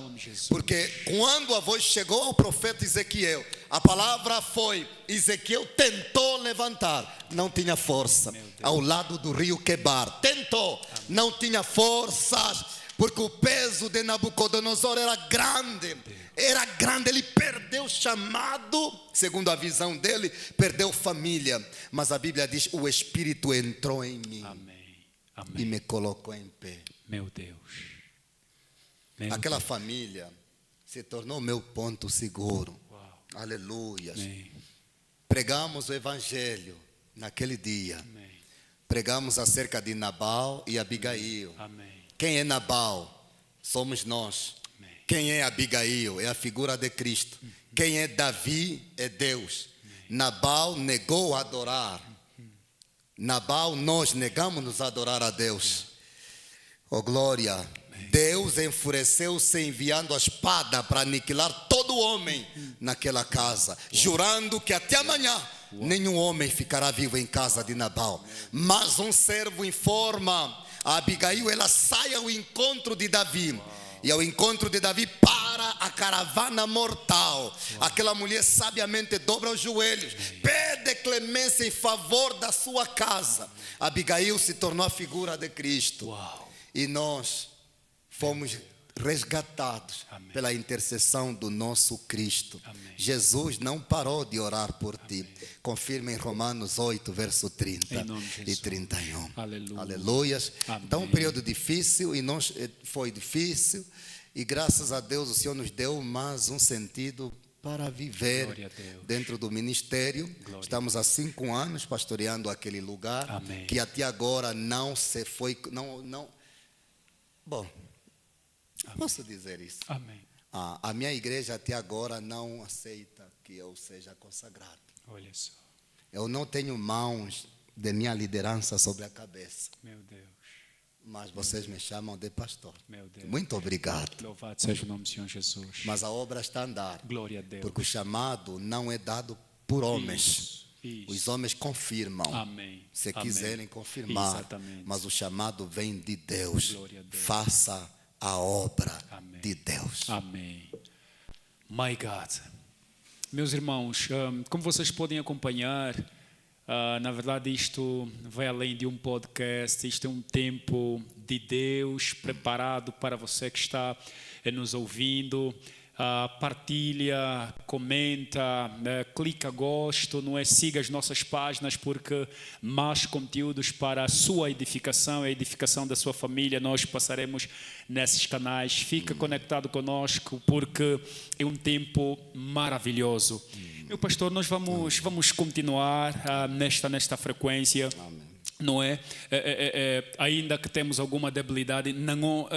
Porque quando a voz chegou ao profeta Ezequiel, a palavra foi: Ezequiel tentou levantar, não tinha força. Ao lado do rio Quebar, tentou, não tinha forças, porque o peso de Nabucodonosor era grande. Era grande, ele perdeu o chamado, segundo a visão dele, perdeu família. Mas a Bíblia diz: o Espírito entrou em mim e me colocou em pé. Meu Deus. Aquela família se tornou meu ponto seguro. Uau. Aleluia. Amém. Pregamos o evangelho naquele dia. Amém. Pregamos acerca de Nabal e Abigail. Amém. Quem é Nabal? Somos nós. Amém. Quem é Abigail? É a figura de Cristo. Quem é Davi? É Deus. Nabal negou adorar. Nabal, nós negamos-nos a adorar a Deus. Oh glória. Deus enfureceu-se enviando a espada para aniquilar todo homem naquela casa, jurando que até amanhã nenhum homem ficará vivo em casa de Nabal. Mas um servo informa a Abigail, ela sai ao encontro de Davi. E ao encontro de Davi para a caravana mortal. Aquela mulher sabiamente dobra os joelhos, pede clemência em favor da sua casa. Abigail se tornou a figura de Cristo. Uau. E nós fomos resgatados Amém. pela intercessão do nosso Cristo. Amém. Jesus não parou de orar por ti. Confirma em Romanos 8, verso 30 Em nome de e Jesus. 31. Aleluia. Aleluias. Amém. Então, um período difícil, e nós foi difícil, e graças a Deus o Senhor nos deu mais um sentido para viver Glória a Deus. dentro do ministério. Glória. Estamos há 5 anos pastoreando aquele lugar. Amém. Que até agora não se foi, bom, posso dizer isso? Amém. A minha igreja até agora não aceita que eu seja consagrado. Olha só. Eu não tenho mãos de minha liderança sobre a cabeça, Meu Deus. mas vocês me chamam de pastor. Meu Deus. Muito obrigado. Louvado seja o nome do Senhor Jesus. Mas a obra está a andar, Glória a Deus. porque o chamado não é dado por homens. Isso. Os homens confirmam, Amém. se Amém. quiserem confirmar, Exatamente. mas o chamado vem de Deus. Glória a Deus. Faça a obra Amém. de Deus. Amém. My God. Meus irmãos, como vocês podem acompanhar, na verdade isto vai além de um podcast, isto é um tempo de Deus preparado para você que está nos ouvindo. Partilha, comenta, clica gosto, não é? Siga as nossas páginas, porque mais conteúdos para a sua edificação, a edificação da sua família, nós passaremos nesses canais. Fica conectado conosco, porque é um tempo maravilhoso. Meu pastor, nós vamos continuar nesta frequência. Amém. Não é? Ainda que temos alguma debilidade, não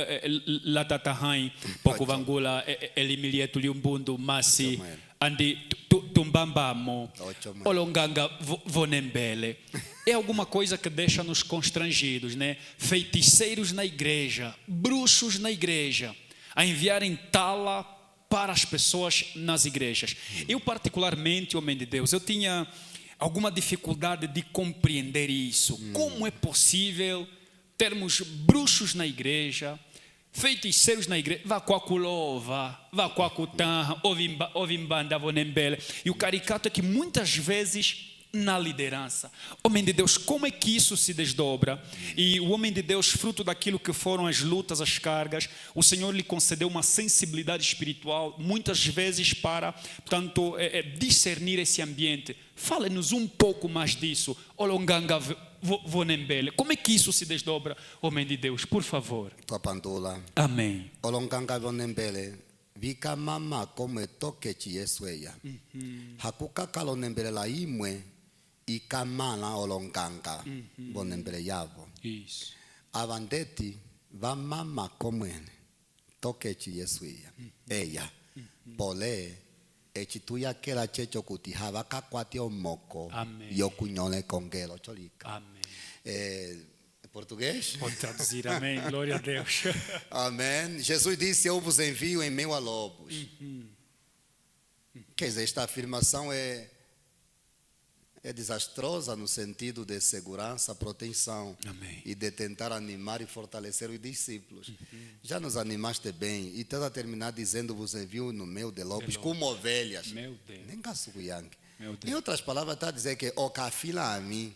lá tatahain pouco vangula elimilieto liumbundo masi andi tumbambamo olonganga vonembele. É alguma coisa que deixa nos constrangidos, né? Feiticeiros na igreja, bruxos na igreja, a enviarem tala para as pessoas nas igrejas. Eu particularmente, homem de Deus, eu tinha alguma dificuldade de compreender isso. Como é possível termos bruxos na igreja, feiticeiros na igreja, vá com a culova, vá com a cutanha, ovimbanda vonembele. E o caricato é que muitas vezes na liderança. Homem de Deus, como é que isso se desdobra? E o homem de Deus, fruto daquilo que foram as lutas, as cargas, o Senhor lhe concedeu uma sensibilidade espiritual, muitas vezes para, portanto, discernir esse ambiente. Fale-nos um pouco mais disso. Olonganga vonembele. Como é que isso se desdobra, homem de Deus? Por favor. Tua pandula. Amém. Olonganga vonembele. Vika mama como toke chiesueya. Hakuka kalonembele la imwe. Ikamala olonganga vonembele yavo. Isso. Avandeti va mama komene toke chiesueya. Eya. Pole. Echituya kela checho kuti havaka kwati omoko. Amém. Yokunyole congelo cholika. Amém. Português? Pode traduzir, amém. Glória a Deus. Amém. Jesus disse: eu vos envio em meio a lobos. Quer dizer, esta afirmação é desastrosa no sentido de segurança, proteção. Amém. E de tentar animar e fortalecer os discípulos. Já nos animaste bem. E estás a terminar dizendo: vos envio no meio de lobos, como ovelhas. Meu Deus. Nem caçuiang. Meu Deus. Em outras palavras, está a dizer que o cafila a mim.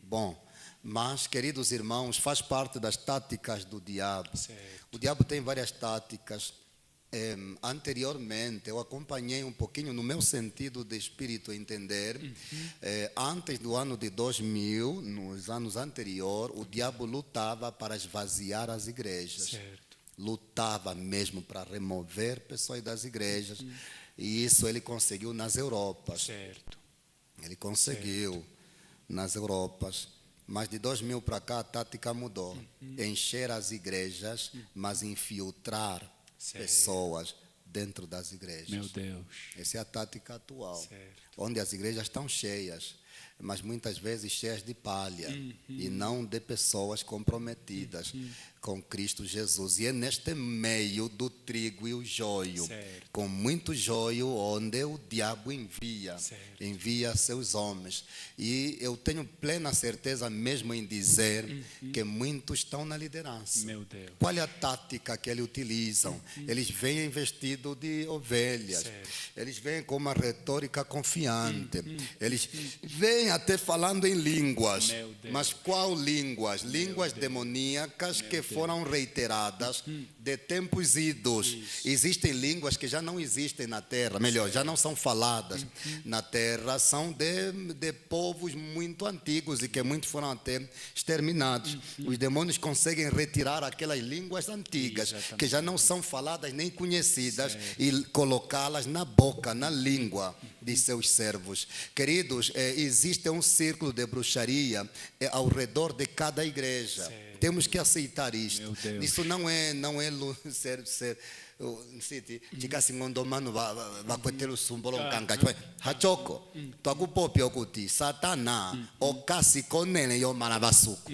Bom, mas, queridos irmãos, faz parte das táticas do diabo. Certo. O diabo tem várias táticas. Anteriormente, eu acompanhei um pouquinho no meu sentido de espírito entender. Antes do ano de 2000, nos anos anteriores, o diabo lutava para esvaziar as igrejas. Certo. lutava mesmo para remover pessoas das igrejas. E isso ele conseguiu nas Europas. Certo. Ele conseguiu nas Europas. Mas de 2000 para cá a tática mudou. Encher as igrejas, mas infiltrar pessoas dentro das igrejas. Meu Deus. Essa é a tática atual. Certo. Onde as igrejas estão cheias, mas muitas vezes cheias de palha e não de pessoas comprometidas com Cristo Jesus. E é neste meio do trigo e o joio, com muito joio, onde o diabo envia seus homens. E eu tenho plena certeza mesmo em dizer que muitos estão na liderança. Meu Deus. Qual é a tática que eles utilizam? Eles vêm vestidos de ovelhas. Eles vêm com uma retórica confiante. Eles vêm até falando em línguas. Mas qual línguas? Línguas demoníacas que foram reiteradas de tempos idos. Existem línguas que já não existem na terra, melhor, já não são faladas na terra, são de povos muito antigos e que muitos foram até exterminados. Os demônios conseguem retirar aquelas línguas antigas que já não são faladas nem conhecidas e colocá-las na boca, na língua de seus servos. Queridos, existe um círculo de bruxaria ao redor de cada igreja. Temos que aceitar isto. Isso não é ser chika singondomano vakwetela usumbolo nkanga hachoko twakupopi okuti satana okasi konene yomana vasuku.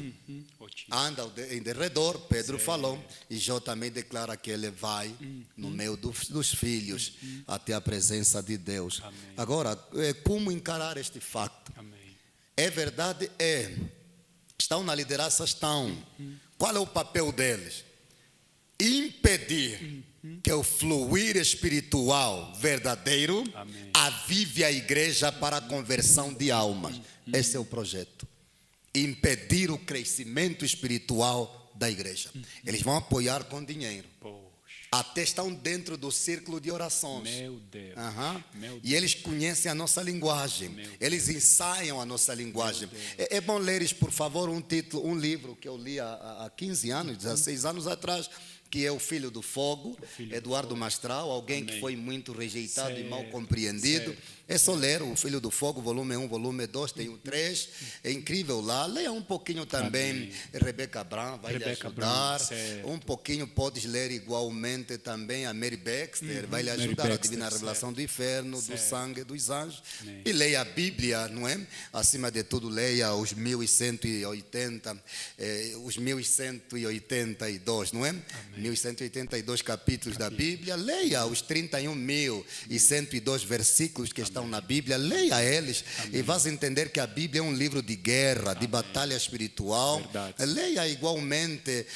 Anda em redor, Pedro falou, e Jó também declara que ele vai no meio dos filhos até a presença de Deus. Agora, como encarar este facto? É verdade? Estão na liderança? Estão. Qual é o papel deles? Impedir que o fluir espiritual verdadeiro avive a igreja para a conversão de almas. Esse é o projeto. Impedir o crescimento espiritual da igreja. Eles vão apoiar com dinheiro. Até estão dentro do círculo de orações. Meu Deus. Meu Deus. E eles conhecem a nossa linguagem. Eles ensaiam a nossa linguagem. É bom leres, por favor, um livro que eu li há 15 anos, 16 anos atrás, que é O Filho do Fogo, Eduardo Mastral, alguém que foi muito rejeitado e mal compreendido. É só ler O Filho do Fogo, volume 1, volume 2, tem o 3. É incrível lá. Leia um pouquinho também Rebecca Brown, vai lhe ajudar. Um pouquinho podes ler igualmente também a Mary Baxter, vai lhe ajudar a Divina Revelação do Inferno, do Sangue dos Anjos. E leia a Bíblia, não é? Acima de tudo, leia os 1180, os 1182, não é? 1182 capítulos da Bíblia. Leia os 31.102 versículos que estão na Bíblia, leia eles e vais entender que a Bíblia é um livro de guerra, de batalha espiritual. Leia igualmente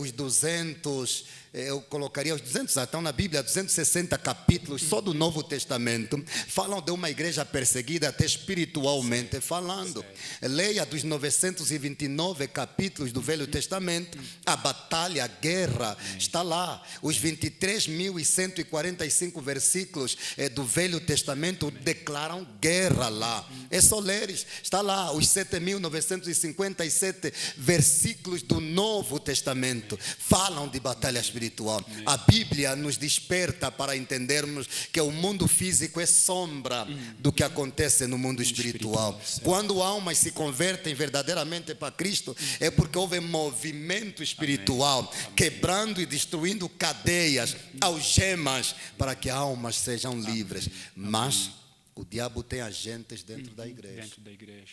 os 200, eu colocaria os 200, estão na Bíblia, 260 capítulos só do Novo Testamento, falam de uma igreja perseguida até espiritualmente falando. Leia dos 929 capítulos do Velho Testamento, a batalha, a guerra está lá. Os 23.145 versículos do Velho Testamento declaram guerra lá. É só ler, está lá. Os 7.957 versículos do Novo Testamento falam de batalha espiritual. A Bíblia nos desperta para entendermos que o mundo físico é sombra do que acontece no mundo espiritual. Quando almas se convertem verdadeiramente para Cristo, é porque houve movimento espiritual, quebrando e destruindo cadeias, algemas, para que almas sejam livres. Mas o diabo tem agentes dentro da igreja.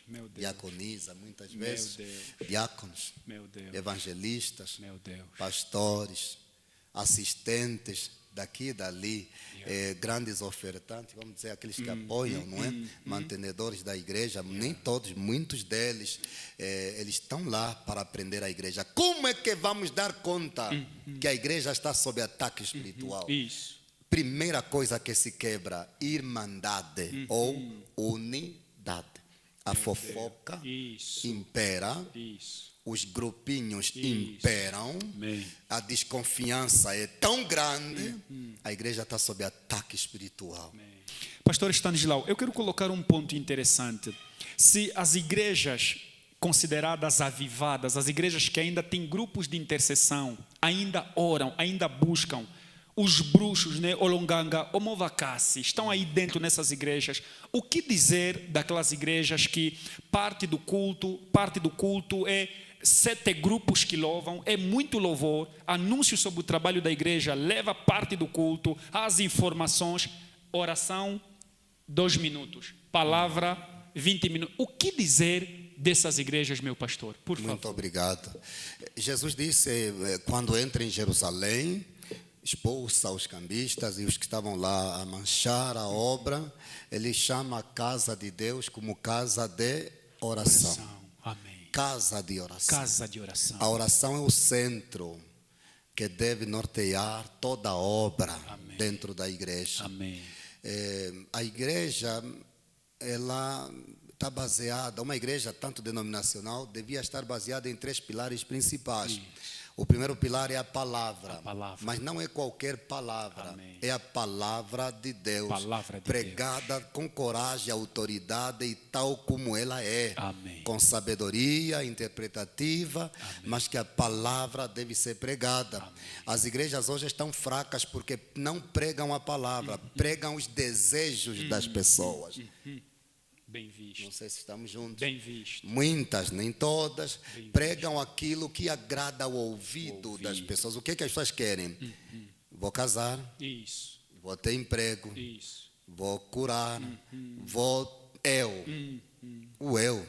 Meu Deus. Diaconisa, muitas vezes. Diáconos. Meu Deus. Evangelistas. Meu Deus. Pastores. Assistentes daqui e dali. Grandes ofertantes, vamos dizer, aqueles que apoiam, não é? Mantenedores da igreja. Nem todos, muitos deles, eles estão lá para aprender a igreja. Como é que vamos dar conta que a igreja está sob ataque espiritual? Isso. Primeira coisa que se quebra, irmandade ou unidade. A fofoca impera, os grupinhos imperam, a desconfiança é tão grande, a igreja está sob ataque espiritual. Pastor Stanislau, eu quero colocar um ponto interessante. Se as igrejas consideradas avivadas, as igrejas que ainda têm grupos de intercessão, ainda oram, ainda buscam, os bruxos, né, Olonganga, Omovakasi, estão aí dentro nessas igrejas. O que dizer daquelas igrejas que parte do culto é 7 grupos que louvam, é muito louvor, anúncio sobre o trabalho da igreja, leva parte do culto, as informações, oração, 2 minutos, palavra, 20 minutos. O que dizer dessas igrejas, meu pastor? Por favor. Muito obrigado. Jesus disse, quando entra em Jerusalém, expulsa os cambistas e os que estavam lá a manchar a obra, ele chama a casa de Deus como casa de oração. Amém. Casa de oração. Casa de oração. A oração é o centro que deve nortear toda a obra. Amém. Dentro da igreja. Amém. A igreja, ela está baseada, uma igreja tanto denominacional, devia estar baseada em 3 pilares principais. Isso. O primeiro pilar é a palavra, mas não é qualquer palavra. Amém. É a palavra de Deus, pregada com coragem, autoridade e tal como ela é. Amém. Com sabedoria interpretativa. Amém. Mas que a palavra deve ser pregada. Amém. As igrejas hoje estão fracas porque não pregam a palavra, pregam os desejos das pessoas. Bem visto. Não sei se estamos juntos. Bem visto. Muitas, nem todas, pregam aquilo que agrada ao ouvido das pessoas. O que as pessoas querem? Vou casar. Isso. Vou ter emprego. Isso. Vou curar. Vou eu. O eu.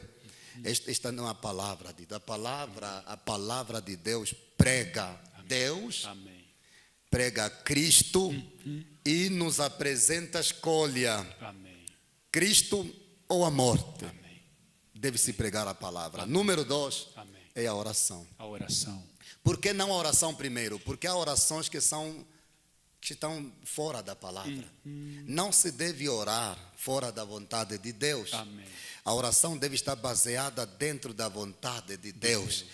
Esta não é a palavra de Deus. A palavra de Deus prega. Amém. Deus. Amém. Prega Cristo e nos apresenta a escolha. Amém. Cristo ou a morte. Amém. Deve-se pregar a palavra. Amém. Número 2 é a oração. A oração. Por que não a oração primeiro? Porque há orações que estão fora da palavra. Não se deve orar fora da vontade de Deus. Amém. A oração deve estar baseada dentro da vontade de Deus.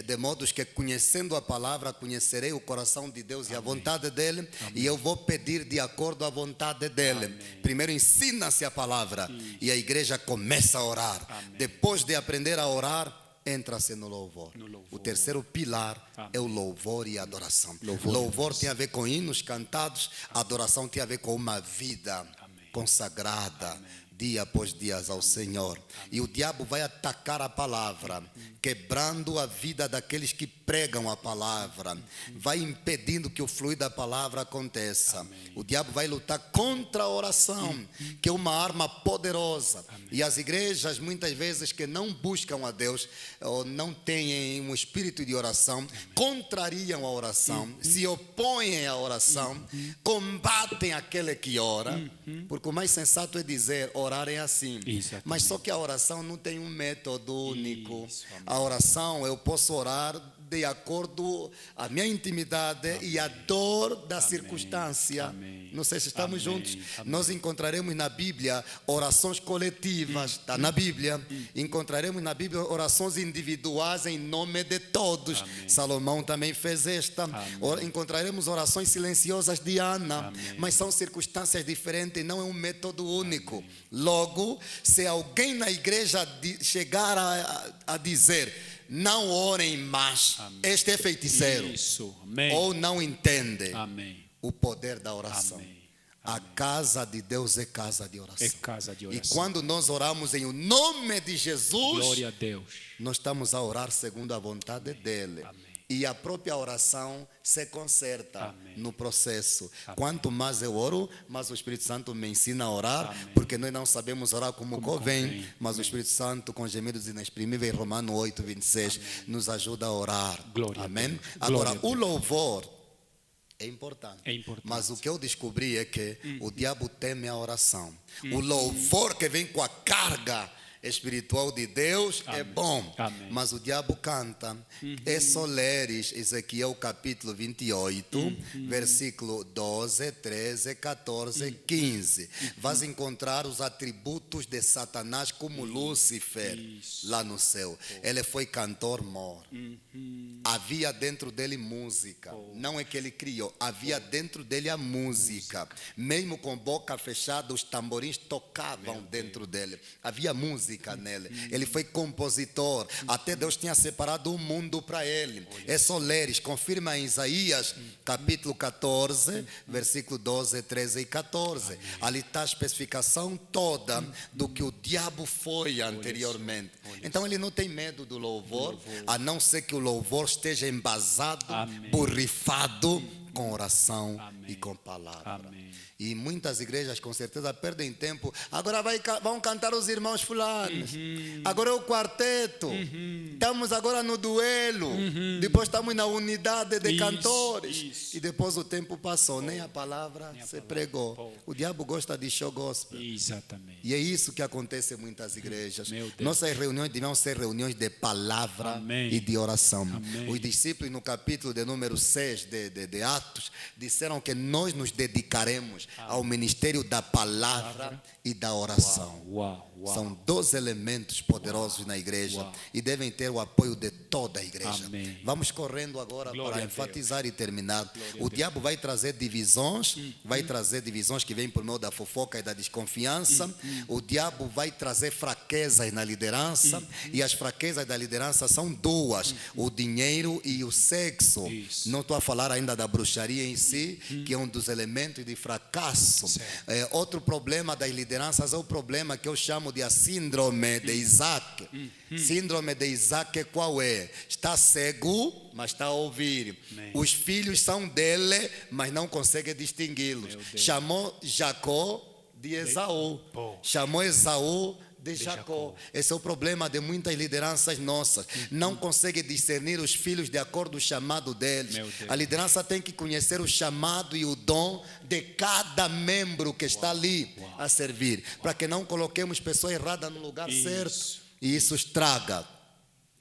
De modo que, conhecendo a palavra, conhecerei o coração de Deus. Amém. E a vontade dEle. Amém. E eu vou pedir de acordo à vontade dEle. Amém. Primeiro ensina-se a palavra. Isso. E a igreja começa a orar. Amém. Depois de aprender a orar, entra-se no louvor. O terceiro pilar é o louvor e a adoração. Louvor tem a ver com hinos cantados. Adoração tem a ver com uma vida consagrada. Dia após dia ao Senhor. E o diabo vai atacar a palavra, quebrando a vida daqueles que pregam a palavra, vai impedindo que o fluir da palavra aconteça. Amém. O diabo vai lutar contra a oração, que é uma arma poderosa. Amém. E as igrejas, muitas vezes, que não buscam a Deus, ou não têm um espírito de oração, amém, contrariam a oração, se opõem à oração, combatem aquele que ora, porque o mais sensato é dizer, orar é assim. Exatamente. Mas só que a oração não tem um método único. Isso, a oração, eu posso orar de acordo à minha intimidade, amém, e a dor da, amém, circunstância. Amém. Não sei se estamos, amém, juntos. Amém. Nós encontraremos na Bíblia orações coletivas, está na Bíblia. Encontraremos na Bíblia orações individuais em nome de todos. Amém. Salomão também fez esta. Amém. Encontraremos orações silenciosas de Ana, amém, mas são circunstâncias diferentes, não é um método único. Amém. Logo, se alguém na igreja chegar a dizer, não orem mais, amém, este é feiticeiro. Isso. Amém. Ou não entende, amém, o poder da oração. Amém. A casa de Deus é casa de oração. É casa de oração. E quando nós oramos em o nome de Jesus, glória a Deus, nós estamos a orar segundo a vontade, amém, dele. Amém. E a própria oração se conserta, amém, no processo. Amém. Quanto mais eu oro, mais o Espírito Santo me ensina a orar, amém, porque nós não sabemos orar como convém, mas amém, o Espírito Santo, com gemidos inexprimíveis, Romanos 8, 26, amém, nos ajuda a orar. Glória, amém? Agora, o louvor é importante. Mas o que eu descobri é que o diabo teme a oração. O louvor que vem com a carga espiritual de Deus, amém, é bom, amém, mas o diabo canta. É só leres Ezequiel capítulo 28, versículo 12, 13, 14, 15. Vais encontrar os atributos de Satanás como Lúcifer, lá no céu. Ele foi cantor mor. Havia dentro dele música. Não é que ele criou, havia dentro dele a música. Mesmo com boca fechada, os tamborins tocavam dentro dele. Havia música. música nele. Ele foi compositor. Até Deus tinha separado o mundo para ele. É só leres. Confirma em Isaías, capítulo 14, versículo 12, 13 e 14. Ali está a especificação toda do que o diabo foi anteriormente. Então ele não tem medo do louvor, a não ser que o louvor esteja embasado, borrifado com oração e com palavra. E muitas igrejas com certeza perdem tempo. Agora vão cantar os irmãos fulanos. Agora é o quarteto. Estamos agora no duelo. Depois estamos na unidade de cantores. E depois o tempo passou. Nem a palavra se pregou. O diabo gosta de show gospel. Exatamente. E é isso que acontece em muitas igrejas. Nossas reuniões deviam ser reuniões de palavra e de oração. Os discípulos no capítulo de número 6 de Atos disseram que nós nos dedicaremos ao ministério da palavra e da oração. São 2 elementos poderosos na igreja e devem ter o apoio de toda a igreja. Vamos correndo agora para enfatizar e terminar. O diabo vai trazer divisões, vai trazer divisões que vêm por meio da fofoca e da desconfiança. O diabo vai trazer fraquezas na liderança e as fraquezas da liderança são 2: o dinheiro e o sexo. Não estou a falar ainda da bruxaria em si, que é um dos elementos de fracasso. Outro problema das lideranças é o problema que eu chamo de a síndrome de Isaac. Síndrome de Isaac qual é? Está cego, mas está a ouvir. Os filhos são dele, mas não consegue distingui-los. Chamou Jacó de Esaú. Chamou Esaú de Jacó. Esse é o problema de muitas lideranças nossas. Não consegue discernir os filhos de acordo com o chamado deles. A liderança tem que conhecer o chamado e o dom de cada membro que está ali a servir, para que não coloquemos pessoa errada no lugar certo e isso estraga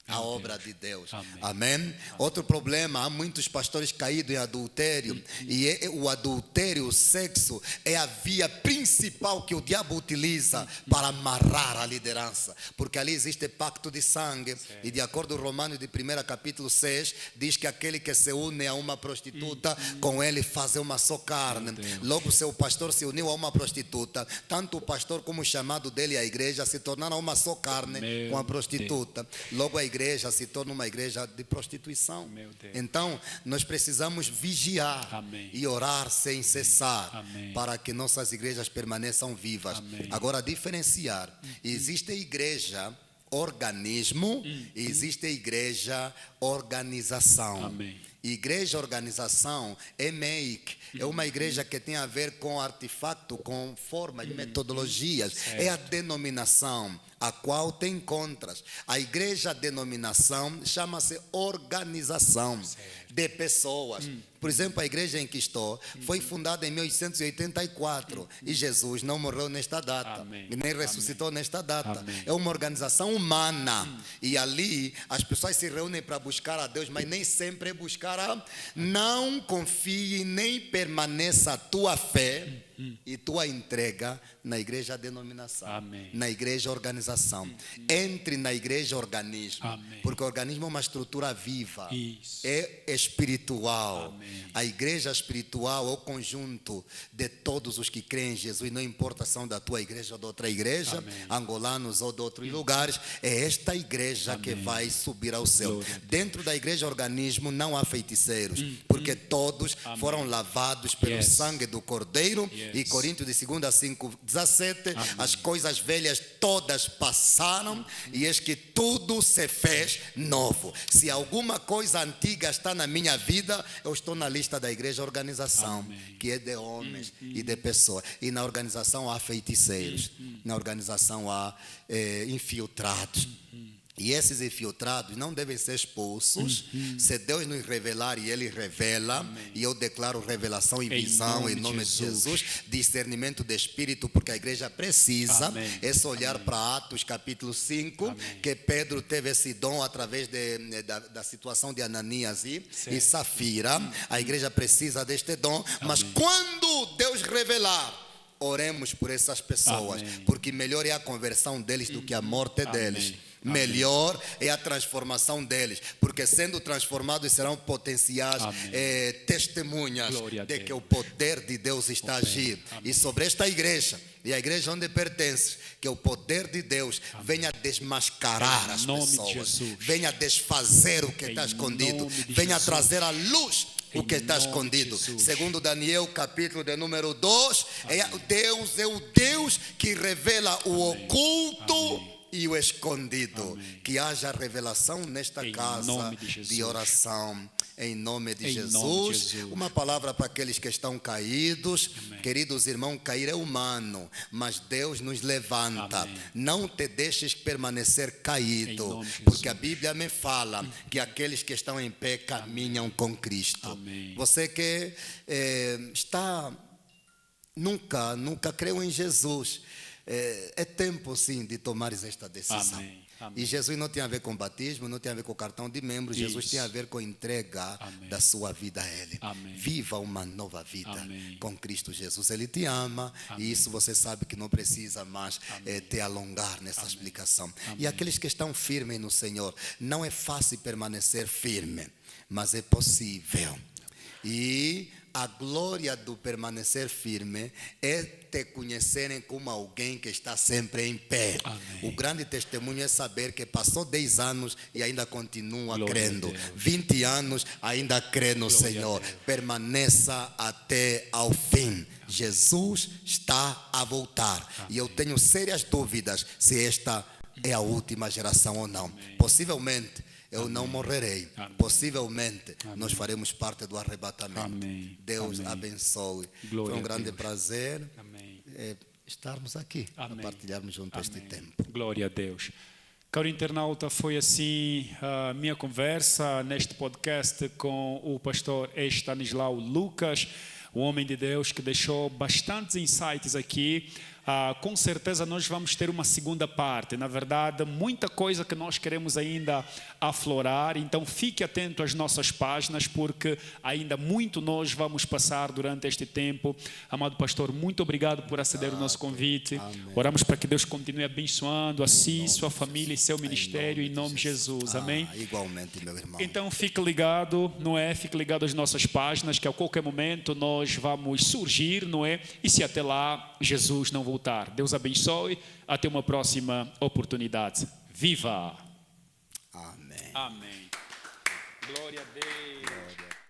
a obra de Deus. Amém? Outro problema, há muitos pastores caídos em adultério. E o adultério, o sexo, é a via principal que o diabo utiliza para amarrar a liderança. Porque ali existe pacto de sangue. E de acordo com Romanos de 1 capítulo 6, diz que aquele que se une a uma prostituta, com ele faz uma só carne. Logo seu pastor se uniu a uma prostituta. Tanto o pastor como o chamado dele, a igreja, se tornaram uma só carne com a prostituta. Logo a igreja se torna uma igreja de prostituição. Então nós precisamos vigiar e orar sem cessar para que nossas igrejas permaneçam vivas. Agora diferenciar, existe a igreja organismo e existe a igreja organização. Igreja organização é MEIC, é uma igreja que tem a ver com artefato, com formas, metodologias, é a denominação a qual te encontras. A igreja denominação chama-se organização de pessoas. Por exemplo, a igreja em que estou foi fundada em 1884 e Jesus não morreu nesta data e nem ressuscitou nesta data. É uma organização humana e ali as pessoas se reúnem para buscar a Deus, mas nem sempre é buscar a... Não confie nem permaneça a tua fé e tua entrega na igreja denominação, na igreja organização. Entre na igreja organismo, porque o organismo é uma estrutura viva, é espiritual. A igreja espiritual é o conjunto de todos os que creem em Jesus, não importa se são da tua igreja ou de outra igreja, angolanos ou de outros lugares, é esta igreja que vai subir ao céu. Dentro da igreja organismo não há feiticeiros, porque todos foram lavados pelo sangue do Cordeiro. E Coríntios de 2 a 5:17, as coisas velhas todas passaram e eis que tudo se fez novo. Se alguma coisa antiga está na minha vida, eu estou na lista da igreja organização, que é de homens e de pessoas. E na organização há feiticeiros, na organização há infiltrados. E esses infiltrados não devem ser expulsos. Se Deus nos revelar e Ele revela, e eu declaro revelação e visão em nome de Jesus, discernimento de espírito, porque a igreja precisa. É só olhar para Atos capítulo 5, que Pedro teve esse dom através da situação de Ananias e Safira. A igreja precisa deste dom, mas quando Deus revelar, oremos por essas pessoas, porque melhor é a conversão deles do que a morte deles. Melhor é a transformação deles, porque sendo transformados serão potenciais testemunhas de que o poder de Deus está a agir. E sobre esta igreja e a igreja onde pertences, que o poder de Deus venha desmascarar as pessoas, venha desfazer o que está escondido, venha trazer à luz o que está escondido. Segundo Daniel, capítulo de número 2, Deus é o Deus que revela o oculto e o escondido. Amém. Que haja revelação nesta casa de oração. Em nome de Jesus. Nome de Jesus. Uma palavra para aqueles que estão caídos. Amém. Queridos irmãos, cair é humano, mas Deus nos levanta. Amém. Não te deixes permanecer caído, porque a Bíblia me fala que aqueles que estão em pé caminham com Cristo. Amém. Você que nunca creu em Jesus, é tempo sim de tomares esta decisão. Amém. Amém. E Jesus não tem a ver com batismo, não tem a ver com o cartão de membro. Jesus tem a ver com a entrega da sua vida a Ele. Amém. Viva uma nova vida com Cristo Jesus. Ele te ama. Amém. E isso você sabe que não precisa mais te alongar nessa explicação. E aqueles que estão firmes no Senhor, não é fácil permanecer firme, mas é possível. E a glória do permanecer firme é te conhecerem como alguém que está sempre em pé. Amém. O grande testemunho é saber que passou 10 anos e ainda continua crendo. 20 anos ainda crê no Senhor. Permaneça até ao fim. Jesus está a voltar. Amém. E eu tenho sérias dúvidas se esta é a última geração ou não. Amém. Possivelmente eu não morrerei. Amém. Possivelmente nós faremos parte do arrebatamento. Amém. Deus abençoe. Glória foi um grande Deus. Prazer estarmos aqui, a partilharmos junto este tempo. Glória a Deus. Caro internauta, foi assim a minha conversa neste podcast com o pastor Estanislau Lucas, o homem de Deus que deixou bastantes insights aqui. Com certeza nós vamos ter uma segunda parte. Na verdade, muita coisa que nós queremos ainda aflorar. Então fique atento às nossas páginas, porque ainda muito nós vamos passar durante este tempo. Amado pastor, muito obrigado por aceder ao nosso convite. Amém. Oramos para que Deus continue abençoando a si, sua família e seu ministério, em nome de Jesus. Amém? Igualmente, meu irmão. Então fique ligado, não é? Fique ligado às nossas páginas, que a qualquer momento nós vamos surgir, não é? E se até lá Jesus não voltar. Deus abençoe. Até uma próxima oportunidade. Viva! Amém. Amém. Glória a Deus.